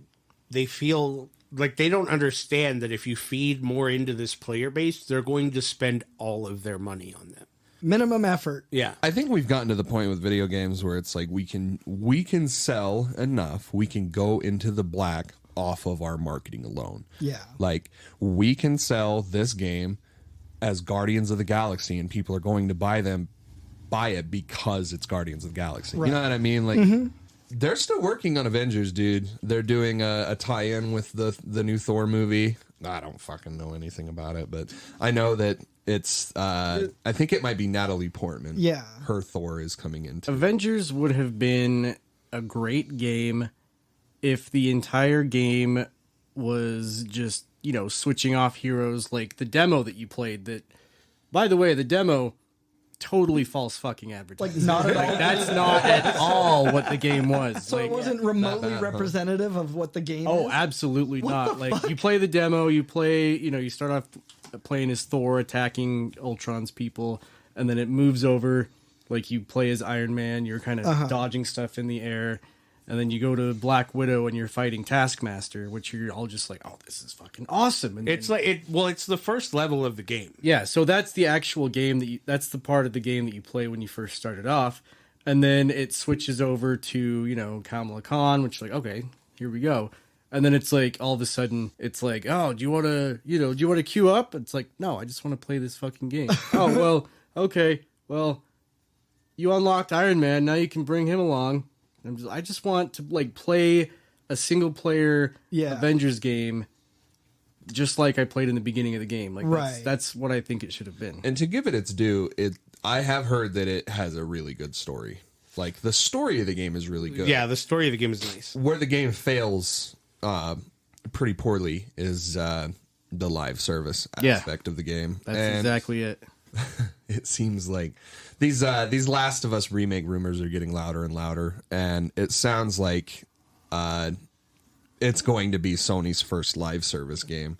feel like they don't understand that if you feed more into this player base, they're going to spend all of their money on them. Minimum effort. Yeah. I think we've gotten to the point with video games where it's like we can sell enough, we can go into the black off of our marketing alone. Yeah. Like we can sell this game as Guardians of the Galaxy and people are going to buy it because it's Guardians of the Galaxy. Right. You know what I mean? Like they're still working on Avengers, dude. They're doing a tie-in with the new Thor movie. I don't fucking know anything about it, but I know that it's I think it might be Natalie Portman. Yeah. Her Thor is coming into. Avengers would have been a great game if the entire game was just, switching off heroes like the demo that you played. That, by the way, the demo totally false fucking advertising. Like, not at all? That's not at all what the game was. So it wasn't remotely representative of what the game is? Oh, absolutely not. Like, you play the demo, you start off playing as Thor attacking Ultron's people, and then it moves over, like, you play as Iron Man, you're kind of dodging stuff in the air, and then you go to Black Widow and you're fighting Taskmaster, which you're all just like, oh, this is fucking awesome. And It's it's the first level of the game. yeah, so that's the actual game that's the part of the game that you play when you first started off, and then it switches over to Kamala Khan, which is like, okay, here we go, and then it's like all of a sudden it's like, oh, do you want to queue up? It's like, no, I just want to play this fucking game. Oh, well, okay, well, you unlocked Iron Man, now you can bring him along. I just want to like play a single player Avengers game, just like I played in the beginning of the game. Like that's what I think it should have been. And to give it its due, I have heard that it has a really good story. Like, the story of the game is really good. Yeah, the story of the game is nice. Where the game fails pretty poorly is the live service aspect of the game. That's exactly it. It seems like these Last of Us remake rumors are getting louder and louder, and it sounds like it's going to be Sony's first live service game,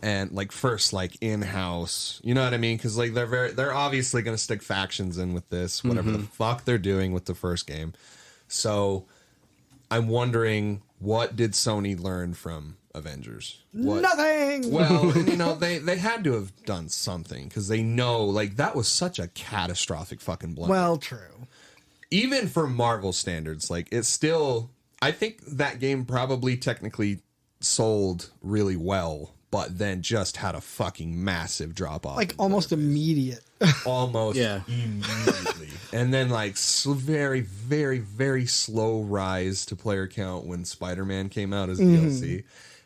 and like first like in-house. You know what I mean? Because like they're obviously going to stick factions in with this, whatever the fuck they're doing with the first game. So I'm wondering, what did Sony learn from Avengers? Nothing. Well, they had to have done something, because they know, like, that was such a catastrophic fucking blunder. Well, true. Even for Marvel standards, like, it's still, I think that game probably technically sold really well, but then just had a fucking massive drop off. Like, almost immediate. Almost immediately. And then, like, very, very, very slow rise to player count when Spider-Man came out as DLC.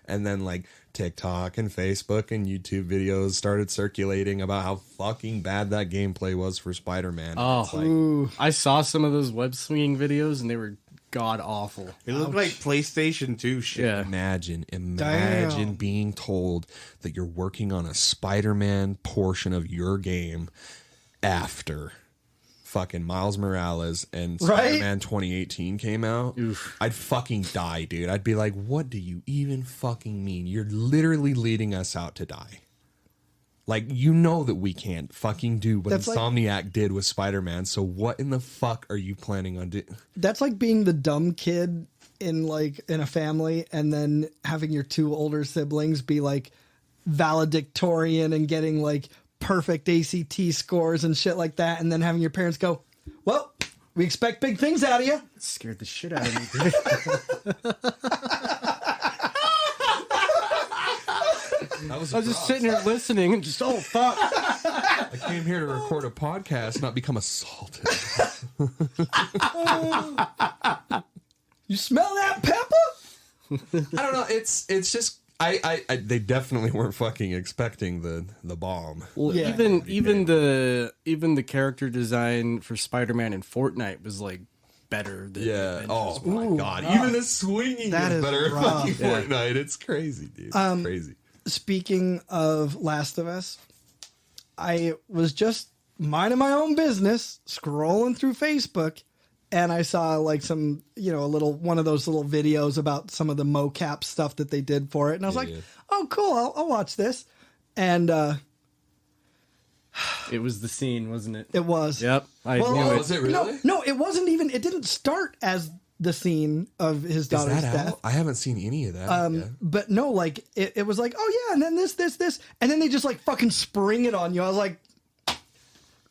And then, like, TikTok and Facebook and YouTube videos started circulating about how fucking bad that gameplay was for Spider-Man. Oh, I saw some of those web swinging videos, and they were god awful. It looked like PlayStation 2 shit. Yeah. Imagine Damn. being told that you're working on a Spider-Man portion of your game after fucking Miles Morales and Spider-Man 2018 came out. Oof. I'd fucking die, dude. I'd be like, what do you even fucking mean? You're literally leading us out to die. Like, you know that we can't fucking do what Insomniac did with Spider-Man, so what in the fuck are you planning on doing? That's like being the dumb kid in a family, and then having your two older siblings be like valedictorian and getting like perfect ACT scores and shit like that, and then having your parents go, well, we expect big things out of you. It scared the shit out of me, dude. I was just sitting here listening and just, oh, fuck. I came here to record a podcast, not become assaulted. You smell that pepper? I don't know. It's just they definitely weren't fucking expecting the bomb. Well, Yeah. even the character design for Spider-Man in Fortnite was like better than Avengers. Oh my god. Even the swinging That is is better rough. than fucking Fortnite. It's crazy, dude. It's crazy. Speaking of Last of Us, I was just minding my own business, scrolling through Facebook, and I saw like some, one of those little videos about some of the mocap stuff that they did for it. And I was oh, cool, I'll watch this. And It was the scene, wasn't it? it was. Yep. I knew it. Was it really? No, it wasn't even, it didn't start as the scene of his Is daughter's that death. out? I haven't seen any of that. yet. But no, like it was like, oh yeah, and then this, and then they just like fucking spring it on you. I was like,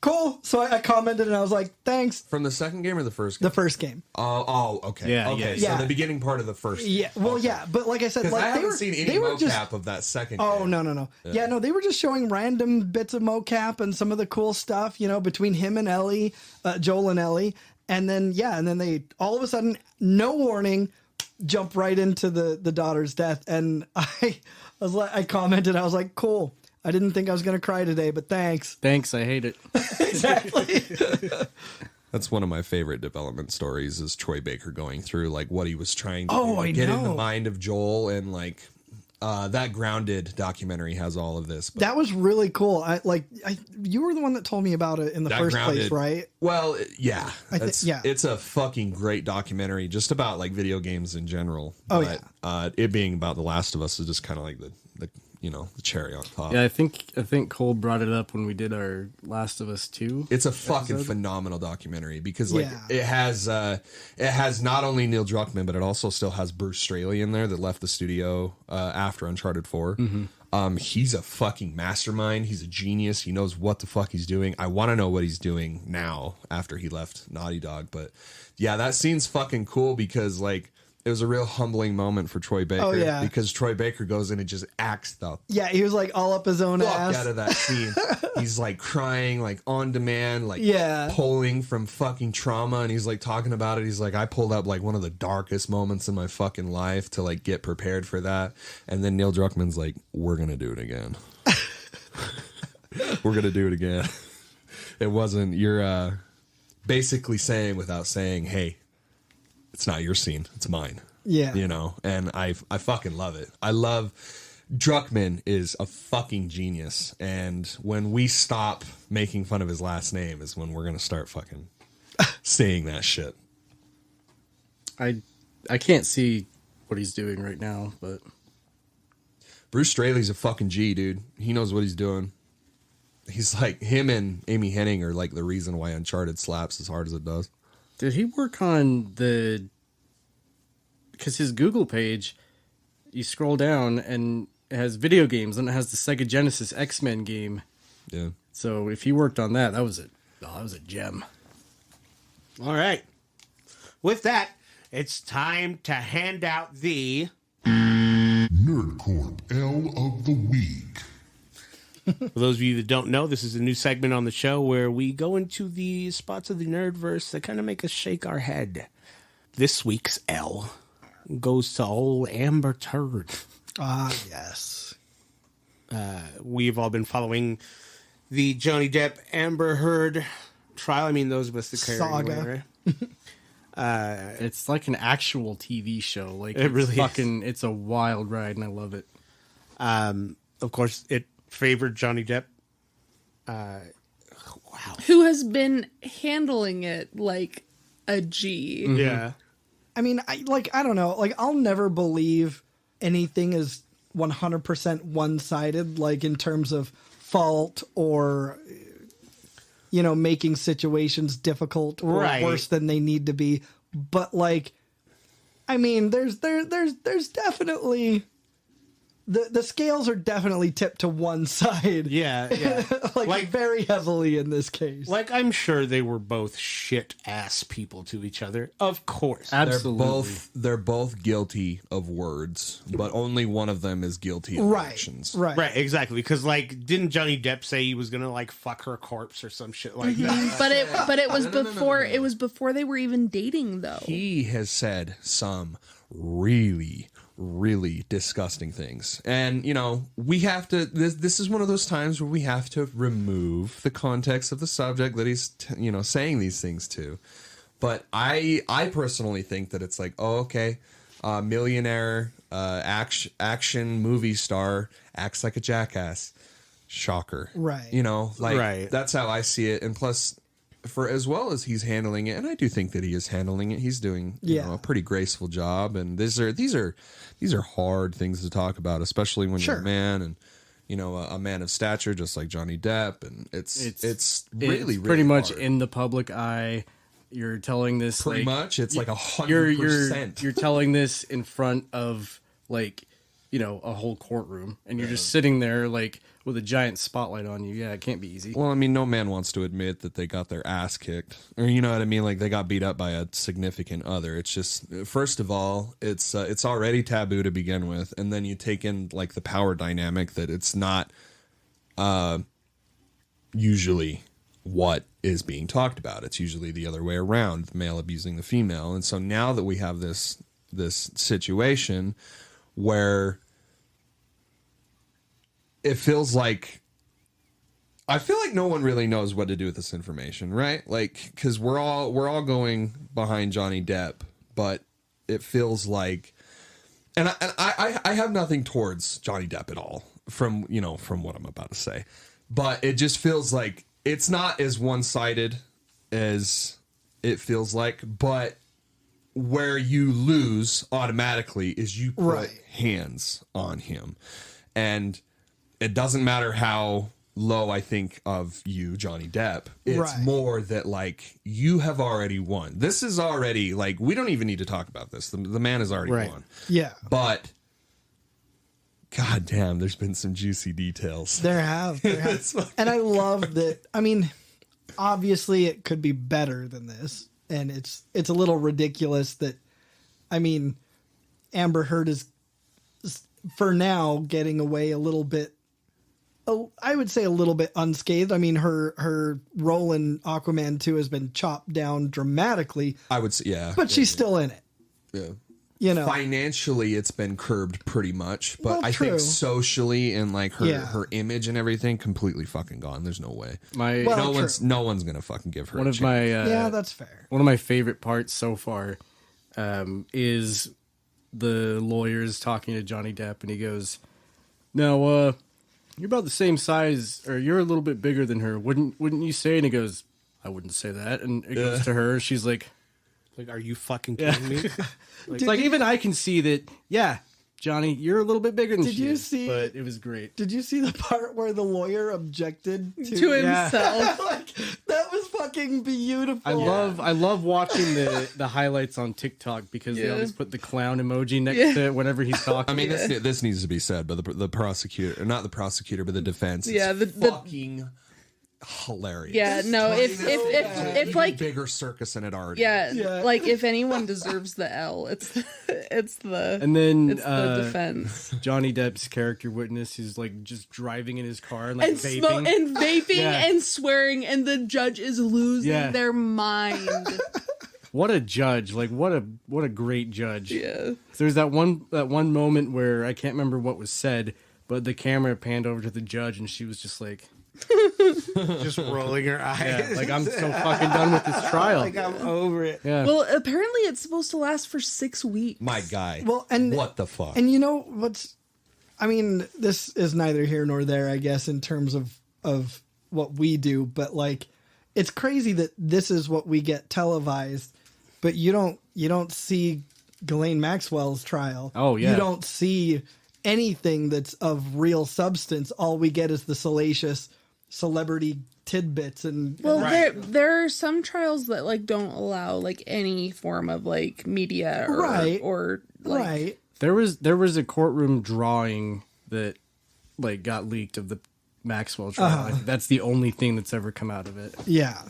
cool. So I commented and I was like, thanks. From the second game or the first game? The first game. Oh, okay. Yeah, okay. yeah. So the beginning part of the first. Yeah. Well, yeah, but like I said, Because like I haven't seen any they were mocap just. of that second. Oh game. no. Yeah, no, they were just showing random bits of mocap and some of the cool stuff, between him and Ellie, Joel and Ellie, and then they all of a sudden, no warning, jump right into the daughter's death, and I commented, I was like, cool. I didn't think I was going to cry today, but thanks. Thanks, I hate it. Exactly. That's one of my favorite development stories, is Troy Baker going through like what he was trying to Oh, do, I get in the know. mind of Joel, and like That Grounded documentary has all of this. But That was really cool. You were the one that told me about it in the first place, right? Well, yeah. Yeah. It's a fucking great documentary just about like video games in general. Oh, but, it being about The Last of Us is just kind of like the cherry on top. Yeah, I think Cole brought it up when we did our Last of Us 2. It's a fucking phenomenal documentary because it has not only Neil Druckmann, but it also still has Bruce Straley in there that left the studio after Uncharted 4. Mm-hmm. He's a fucking mastermind. He's a genius. He knows what the fuck he's doing. I want to know what he's doing now after he left Naughty Dog. But yeah, that scene's fucking cool because like it was a real humbling moment for Troy Baker. Oh, yeah. Because Troy Baker goes in and just acts the he was like all up his own fuck ass. out of that scene. He's like crying, like on demand, like pulling from fucking trauma, and he's like talking about it. He's like, I pulled up like one of the darkest moments in my fucking life to like get prepared for that. And then Neil Druckmann's like, we're gonna do it again. We're gonna do it again. It wasn't, you're basically saying without saying, hey, it's not your scene, it's mine. Yeah. You know, and I fucking love it. I love Druckmann is a fucking genius. And when we stop making fun of his last name is when we're going to start fucking saying that shit. I can't see what he's doing right now, but Bruce Straley's a fucking G, dude. He knows what he's doing. He's like, him and Amy Hennig are like the reason why Uncharted slaps as hard as it does. did he work on because his Google page, you scroll down and it has video games and it has the Sega Genesis X-Men game. Yeah. So if he worked on that, that was a gem. All right. With that, it's time to hand out the Nerd Corp L of the Week. For those of you that don't know, this is a new segment on the show where we go into the spots of the nerdverse that kind of make us shake our head. This week's L goes to old Amber Heard. Ah, yes. We've all been following the Johnny Depp Amber Heard trial. I mean, those of us that care Saga. anyway, right? It's like an actual TV show. Like It really is. It's a wild ride, and I love it. Of course, it favored Johnny Depp. Wow. Who has been handling it like a G. Yeah. I mean, I don't know. Like, I'll never believe anything is 100% one-sided, like in terms of fault or, you know, making situations difficult or worse than they need to be. But like, I mean, there's definitely the scales are definitely tipped to one side. Yeah. Yeah. like very heavily in this case. Like, I'm sure they were both shit-ass people to each other. Of course. Absolutely. They're both guilty of words, but only one of them is guilty of actions. Right. Right, exactly. Because, like, didn't Johnny Depp say he was gonna like fuck her corpse or some shit like that? But it was before it was before they were even dating though. He has said some really disgusting things, and you know, we have to this is one of those times where we have to remove the context of the subject that he's saying these things to. But I personally think that it's like, oh, okay, millionaire action movie star acts like a jackass, shocker, Right. You know, like Right. That's how I see it. And plus, for as well as he's handling it, and I do think that he is handling it, he's doing a pretty graceful job. And these are hard things to talk about, especially when you're a man and a man of stature, just like Johnny Depp. And it's really pretty much hard. in the public eye. You're telling this Pretty like, much, it's like 100%. You're telling this in front of like a whole courtroom, and you're just sitting there like with a giant spotlight on you. Yeah, it can't be easy. Well, I mean, no man wants to admit that they got their ass kicked, or you know what I mean, like they got beat up by a significant other. It's just, first of all, it's already taboo to begin with, and then you take in like the power dynamic that it's not usually what is being talked about. It's usually the other way around, the male abusing the female. And so now that we have this situation where it feels like, I feel like no one really knows what to do with this information, right? Like, because we're all going behind Johnny Depp, but it feels like And I have nothing towards Johnny Depp at all from what I'm about to say, but it just feels like it's not as one-sided as it feels like, but where you lose automatically is you put hands on him. And it doesn't matter how low I think of you, Johnny Depp. It's more that, like, you have already won. This is already, like, we don't even need to talk about this. The man has already won. Yeah. But, god damn, there's been some juicy details. There have. And I love that. I mean, obviously it could be better than this. And it's a little ridiculous that, I mean, Amber Heard is, for now, getting away a little bit, I would say a little bit unscathed. I mean, her role in Aquaman 2 has been chopped down dramatically. I would say, yeah. But she's still in it. Yeah. You know, financially it's been curbed pretty much, but I think socially and like her image and everything completely fucking gone. There's no way. No one's gonna fucking give her a chance. Yeah, that's fair. One of my favorite parts so far is the lawyers talking to Johnny Depp, and he goes, "Now, you're about the same size, or you're a little bit bigger than her. Wouldn't you say?" And he goes, "I wouldn't say that." And it goes to her. She's like, are you fucking kidding me? Like even I can see that. Yeah, Johnny, you're a little bit bigger than she is, but it was great. Did you see the part where the lawyer objected to himself? Like, that was fucking beautiful. I love watching the highlights on TikTok because they always put the clown emoji next to it whenever he's talking. I mean, this needs to be said, but the prosecutor, not the prosecutor, but the defense. Yeah, the fucking hilarious. Yeah, no, if like bigger circus than it already. Yeah, like if anyone deserves the L, it's the defense. Johnny Depp's character witness is like just driving in his car and like vaping and swearing, and the judge is losing their mind. What a judge! Like what a great judge. Yeah. There's that one moment where I can't remember what was said, but the camera panned over to the judge and she was just like. Just rolling her eyes. Yeah, like I'm so fucking done with this trial. Like I'm over it. Yeah. Well, apparently it's supposed to last for 6 weeks. My guy. Well, and what the fuck? And you know what's? I mean, this is neither here nor there, I guess, in terms of what we do. But like, it's crazy that this is what we get televised, but you don't see Ghislaine Maxwell's trial. Oh yeah. You don't see anything that's of real substance. All we get is the salacious celebrity tidbits and there are some trials that like don't allow like any form of like media or like there was a courtroom drawing that like got leaked of the Maxwell trial. Like, that's the only thing that's ever come out of it. Yeah.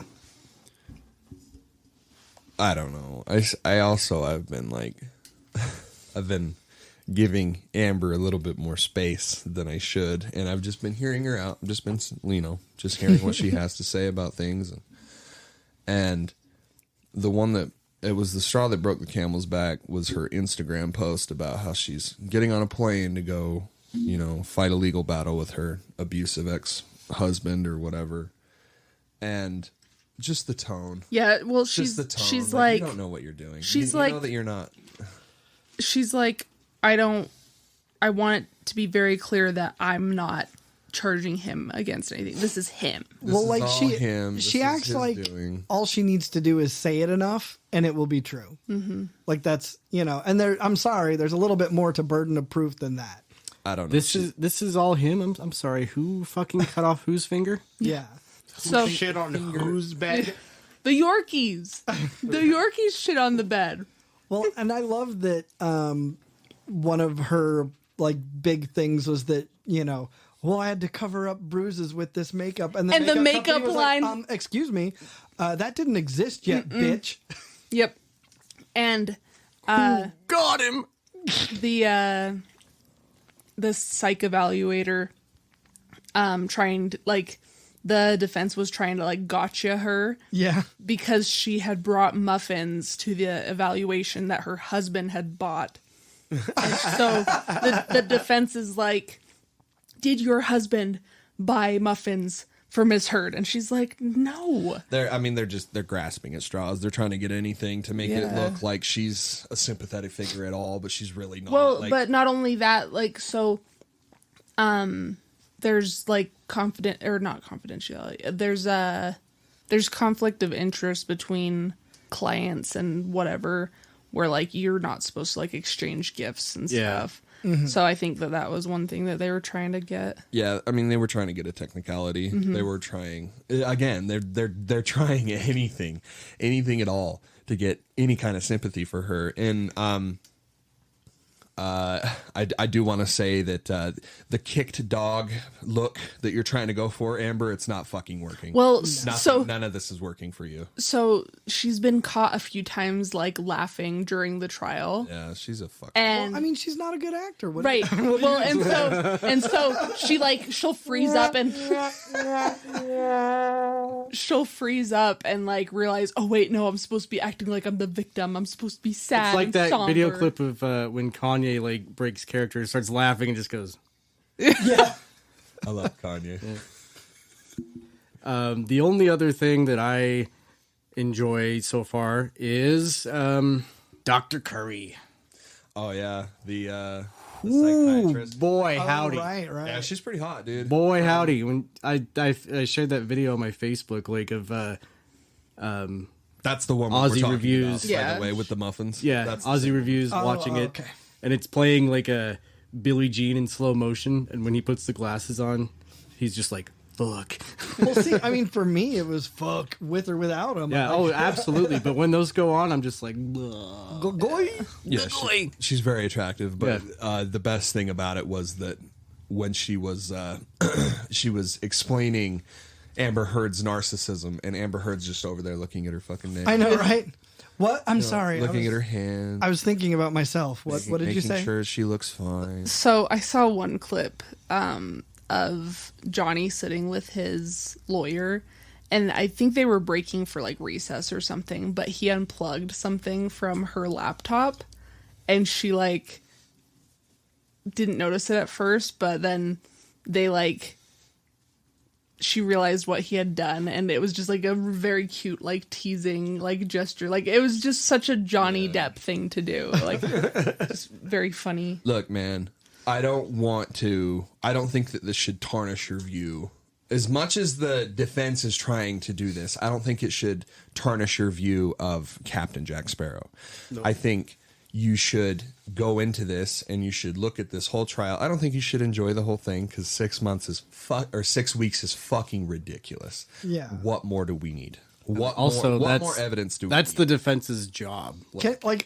I don't know. I've been giving Amber a little bit more space than I should, and I've just been hearing her out. I've just been, just hearing what she has to say about things, and the one that it was the straw that broke the camel's back was her Instagram post about how she's getting on a plane to go, fight a legal battle with her abusive ex-husband or whatever, and just the tone. Yeah, well, she's the tone. She's like, you don't know what you're doing. She's you like, know that you're not. She's like, I want it to be very clear that I'm not charging him against anything. This is him. She acts like all she needs to do is say it enough and it will be true. Mm-hmm. Like that's, and I'm sorry, there's a little bit more to burden of proof than that. I don't know. This is all him. I'm sorry. Who fucking cut off whose finger? Yeah. So shit on whose bed? The Yorkies. The Yorkies shit on the bed. Well, and I love that one of her like big things was that, I had to cover up bruises with this makeup. And the makeup line was like, excuse me, that didn't exist yet, bitch. Yep. And got him. The psych evaluator trying to like the defense was trying to like gotcha her. Yeah. Because she had brought muffins to the evaluation that her husband had bought. And so the defense is like, did your husband buy muffins for Miss Heard, and she's like, no. They're grasping at straws. They're trying to get anything to make it look like she's a sympathetic figure at all, but she's really not. Well, but not only that, like, so, there's like not confidentiality. There's conflict of interest between clients and whatever, where like you're not supposed to like exchange gifts and stuff. So I think that was one thing that they were trying to get. Yeah, I mean, they were trying to get a technicality. They were trying again. They're trying anything at all to get any kind of sympathy for her. And I do want to say that the kicked dog look that you're trying to go for, Amber, it's not fucking working. Well, none of this is working for you. So she's been caught a few times, like laughing during the trial. Yeah, she's a fucking. And I mean, she's not a good actor, right? Well, and so she'll freeze up and like realize, oh wait, no, I'm supposed to be acting like I'm the victim. I'm supposed to be sad. It's like and that somber. video clip of when Kanye like breaks character, starts laughing, and just goes. Yeah, I love Kanye. Yeah. The only other thing that I enjoy so far is Dr. Curry. Oh yeah, the psychiatrist. Boy, howdy! Right. Yeah, she's pretty hot, dude. Boy, howdy! When I shared that video on my Facebook, like of That's the one Aussie we're talking reviews. about, by Yeah. the way, with the muffins. yeah, That's the Aussie same. reviews, watching it, okay. and it's playing like a Billie Jean in slow motion, and when he puts the glasses on, he's just like, fuck. Well, see, I mean, for me, it was fuck with or without him. Yeah, oh, absolutely. But when those go on, I'm just like, Yeah, she's very attractive, but the best thing about it was that when she was she was explaining Amber Heard's narcissism, and Amber Heard's just over there looking at her fucking name. I know, right? What? I'm sorry. Looking at her hand. I was thinking about myself. What did you say? Making sure she looks fine. So I saw one clip of Johnny sitting with his lawyer, and I think they were breaking for like recess or something, but he unplugged something from her laptop, and she like didn't notice it at first, but then she realized what he had done, and it was just like a very cute like teasing like gesture. Like it was just such a Johnny Depp thing to do. Like just very funny. Look, man, I don't think that this should tarnish your view. As much as the defense is trying to do this, I don't think it should tarnish your view of Captain Jack Sparrow. No. I think you should go into this and you should look at this whole trial. I don't think you should enjoy the whole thing because 6 months is 6 weeks is fucking ridiculous. Yeah. What more do we need? What more evidence do we need? That's the defense's job.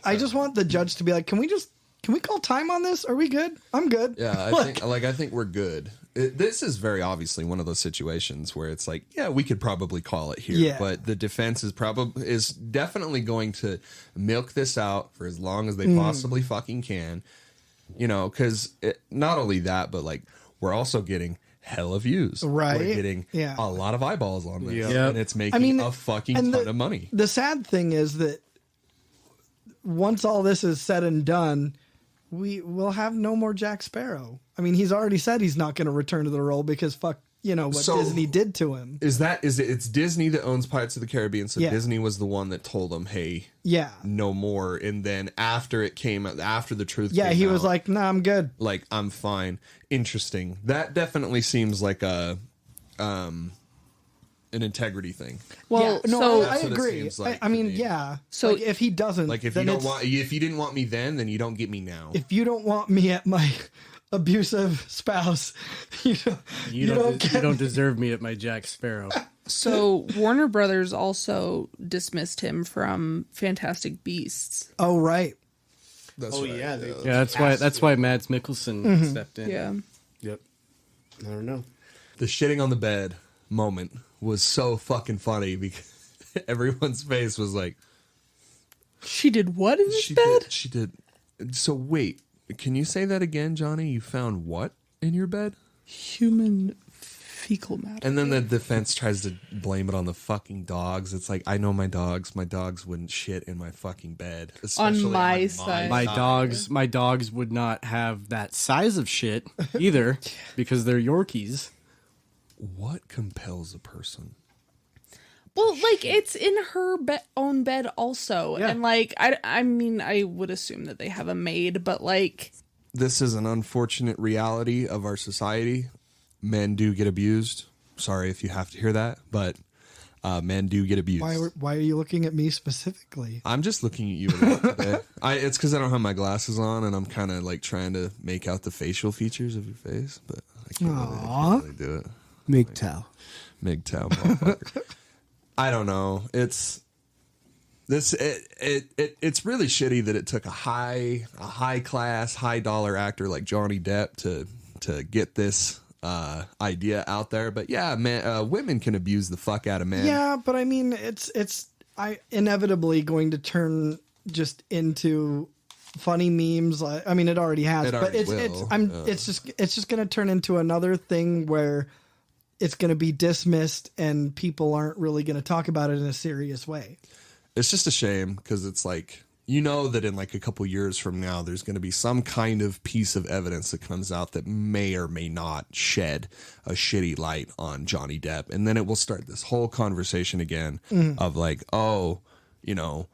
I just want the judge to be like, can we call time on this? Are we good? I'm good. Yeah, I think we're good. This is very obviously one of those situations where it's like, yeah, we could probably call it here, yeah. But the defense is definitely going to milk this out for as long as they possibly fucking can, because not only that, but like we're also getting hella views, right? We're getting a lot of eyeballs on this, and it's making a fucking ton of money. The sad thing is that once all this is said and done, we will have no more Jack Sparrow. I mean, he's already said he's not going to return to the role because what Disney did to him. It's Disney that owns Pirates of the Caribbean, so Disney was the one that told him, hey, no more. And then after it came out, after the truth came he out, was like, nah, I'm good. Like, I'm fine. Interesting. That definitely seems like an integrity thing. Well, I agree. Like I mean, yeah. So like, if he doesn't, like if you didn't want me then you don't get me now. If you don't want me at my abusive spouse, you don't deserve me at my Jack Sparrow. So Warner Brothers also dismissed him from Fantastic Beasts. Oh right. That's right. That's why Mads Mikkelsen stepped in. Yeah. Yep. I don't know. The shitting on the bed moment was so fucking funny because everyone's face was like, she did what in this bed? She did. So wait, can you say that again, Johnny? You found what in your bed? Human fecal matter. And then the defense tries to blame it on the fucking dogs. It's like, I know my dogs. My dogs wouldn't shit in my fucking bed. On my side. My dogs would not have that size of shit either because they're Yorkies. what compels a person? Well, like, it's in her own bed also. Yeah. And, like, I mean, I would assume that they have a maid, but, like... This is an unfortunate reality of our society. Men do get abused. Sorry if you have to hear that, but men do get abused. Why are you looking at me specifically? I'm just looking at you a lot today. It's because I don't have my glasses on, and I'm kind of, like, trying to make out the facial features of your face, but I can't really do it. MGTOW. MGTOW, motherfucker. I don't know. It's really shitty that it took a high class, high dollar actor like Johnny Depp to get this idea out there. But yeah, man, women can abuse the fuck out of men. Yeah, but I mean, it's inevitably going to turn just into funny memes. I mean, it already has, but it's just going to turn into another thing where it's going to be dismissed and people aren't really going to talk about it in a serious way. It's just a shame because it's like, you know, that in like a couple years from now, there's going to be some kind of piece of evidence that comes out that may or may not shed a shitty light on Johnny Depp. And then it will start this whole conversation again of like, oh, you know,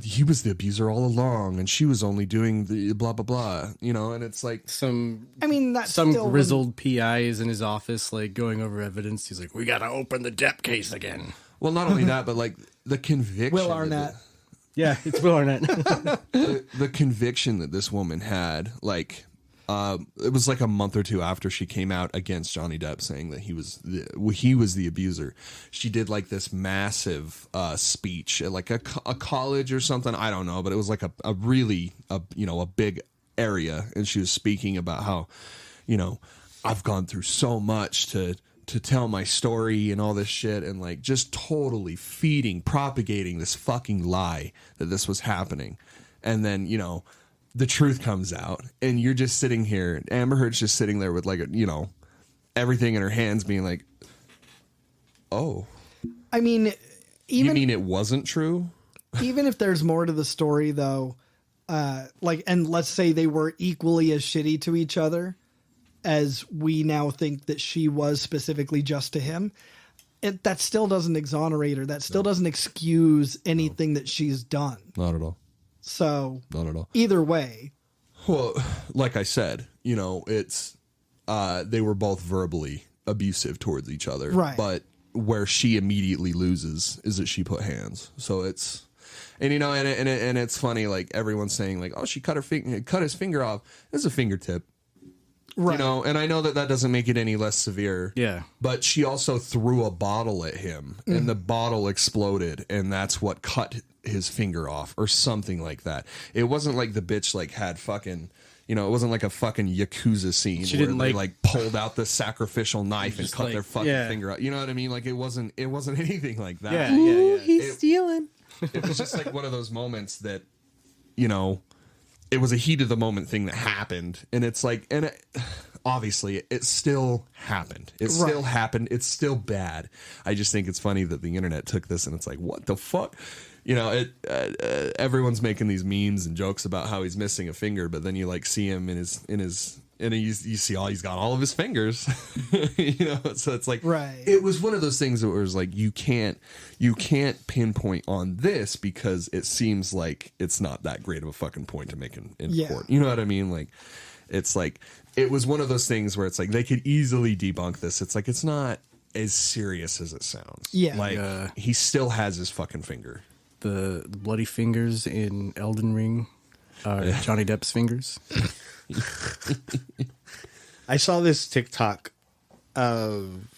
he was the abuser all along and she was only doing the blah, blah, blah, you know, and it's like Some still grizzled PI is in his office, like going over evidence. He's like, we got to open the Depp case again. well, not only that, but like the conviction. Will Arnett. Yeah, it's Will Arnett. The conviction that this woman had, like, it was like a month or two after she came out against Johnny Depp saying that he was the abuser. She did like this massive speech at like a college or something. I don't know, but it was like a really big area. And she was speaking about how, you know, I've gone through so much to tell my story and all this shit, and like just totally propagating this fucking lie that this was happening. And then, you know, the truth comes out and you're just sitting here. Amber Heard's just sitting there with like, you know, everything in her hands being like, oh, I mean, you mean it wasn't true? Even if there's more to the story though, and let's say they were equally as shitty to each other as we now think that she was specifically just to him, that still doesn't exonerate her. That still doesn't excuse anything that she's done. Not at all. So Not at all. Either way. Well, like I said, you know, it's they were both verbally abusive towards each other. Right. But where she immediately loses is that she put hands. So it's, and you know, and it's funny, like everyone's saying like, oh, she cut his finger off. It's a fingertip. Right. You know, and I know that doesn't make it any less severe. Yeah. But she also threw a bottle at him and the bottle exploded, and that's what cut his finger off or something like that. It wasn't like the bitch like had fucking, you know, it wasn't like a fucking Yakuza scene she where didn't they like pulled out the sacrificial knife and cut like, their fucking finger out. You know what I mean? Like it wasn't anything like that. Yeah. Ooh, he's stealing. It was just like one of those moments that, you know, it was a heat of the moment thing that happened, and it's like, and obviously it still happened. It still happened. It's still bad. I just think it's funny that the internet took this and it's like, what the fuck? You know, everyone's making these memes and jokes about how he's missing a finger, but then you like see him in his and you see he's got all of his fingers. You know, so it's like, right. It was one of those things that was like, you can't pinpoint on this because it seems like it's not that great of a fucking point to make in court. You know what I mean? Like, it's like, it was one of those things where it's like, they could easily debunk this. It's like, it's not as serious as it sounds. Yeah. Like, he still has his fucking finger. The bloody fingers in Elden Ring are Johnny Depp's fingers. I saw this TikTok of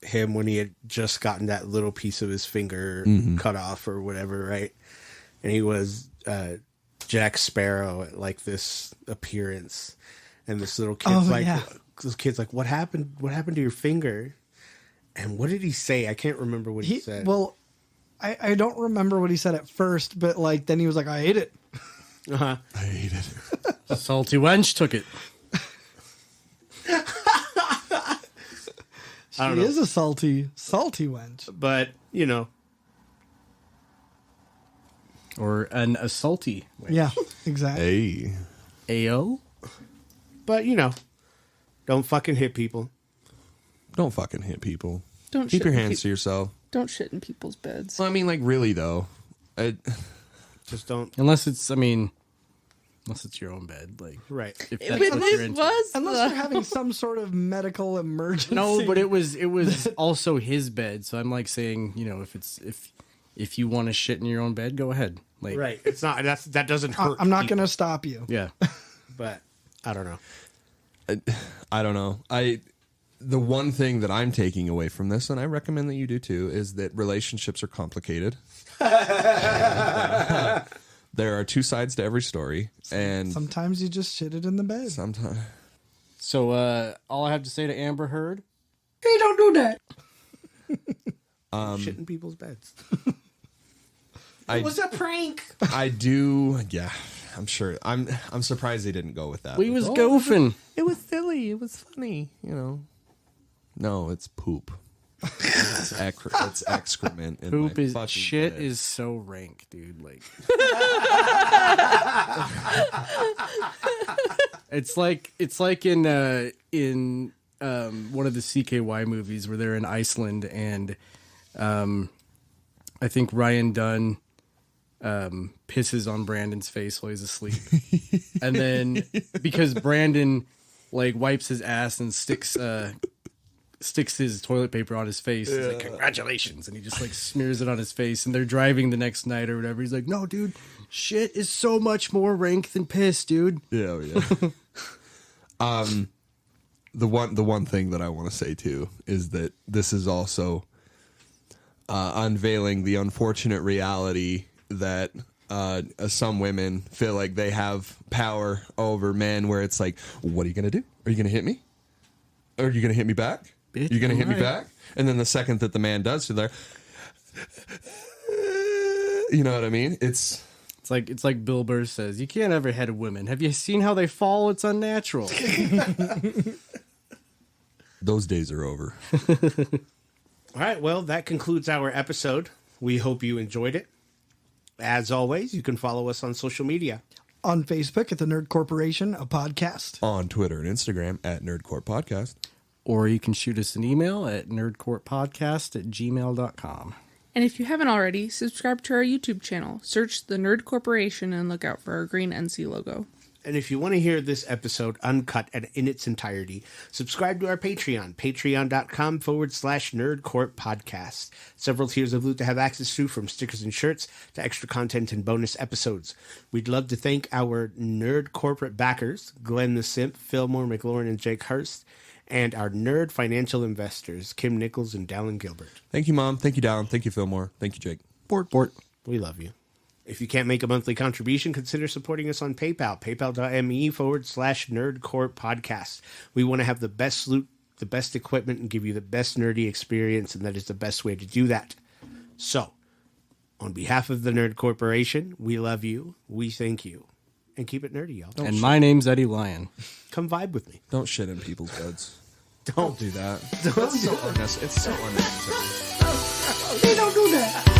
him when he had just gotten that little piece of his finger cut off or whatever, right? And he was Jack Sparrow at like this appearance, and this little kid's this kid's like, what happened to your finger? And what did he say? I can't remember what he said. Well, I don't remember what he said at first, but like then he was like, I ate it. I ate it. Salty wench took it. She is a salty wench. But, you know. Or an assaulty wench. Yeah, exactly. Hey. Ayo? But, you know, don't fucking hit people. Don't fucking hit people. Don't Keep shit your in hands to yourself. Don't shit in people's beds. Well, I mean, like, really, though. Just don't. Unless it's your own bed, like Right. If But that's what you're this into. was Unless you're having some sort of medical emergency. No, but it was also his bed, so I'm like saying, if you want to shit in your own bed, go ahead. Like, Right. It's not. That doesn't hurt. I'm not people, going to stop you. yeah. But I don't know. I don't know. The one thing that I'm taking away from this, and I recommend that you do too, is that relationships are complicated. There are two sides to every story, and Sometimes you just shit it in the bed. sometimes So all I have to say to Amber Heard, Hey, don't do that. Shit in people's beds. I It was a prank. I do. Yeah, I'm sure. I'm surprised they didn't go with that. we was Oh, goofing. It was silly. It was funny. No, it's poop. It's excrement. In Poop my is fucking shit bed. is so rank, dude. Like, it's like in one of the CKY movies where they're in Iceland and I think Ryan Dunn pisses on Brandon's face while he's asleep, and then because Brandon like wipes his ass and sticks his toilet paper on his face. He's like, congratulations. And he just like smears it on his face. And they're driving the next night or whatever. He's like, no, dude, shit is so much more rank than piss, dude. Yeah. The one thing that I want to say too is that this is also unveiling the unfortunate reality that some women feel like they have power over men, where it's like, what are you gonna do? Are you gonna hit me? Are you gonna hit me back? Bitch, You're gonna hit me right. back? And then the second that the man does, so they're, you know what I mean? It's It's like Bill Burr says, you can't ever hit a woman. Have you seen how they fall? It's unnatural. those days are over. All right. Well, that concludes our episode. We hope you enjoyed it. As always, you can follow us on social media. On Facebook at the Nerd Corporation, a podcast. On Twitter and Instagram at Nerd Corp Podcast. Or you can shoot us an email at nerdcorppodcast@gmail.com. And if you haven't already, subscribe to our YouTube channel. Search the Nerd Corporation and look out for our green NC logo. And if you want to hear this episode uncut and in its entirety, subscribe to our Patreon, patreon.com/Nerd Corp Podcast. Several tiers of loot to have access to, from stickers and shirts to extra content and bonus episodes. We'd love to thank our Nerd Corporate backers, Glenn the Simp, Fillmore, McLaurin, and Jake Hurst, and our Nerd Financial investors, Kim Nichols and Dallin Gilbert. Thank you, Mom. Thank you, Dallin. Thank you, Fillmore. Thank you, Jake. Bort. We love you. If you can't make a monthly contribution, consider supporting us on PayPal, paypal.me/Nerd Corp Podcast. We want to have the best loot, the best equipment, and give you the best nerdy experience, and that is the best way to do that. So, on behalf of the Nerd Corporation, we love you, we thank you, and keep it nerdy, y'all. And my name's Eddie Lyon. Come vibe with me. Don't shit in people's beds. Don't do that. That's so unnecessary. It's so unnecessary. Hey, don't do that.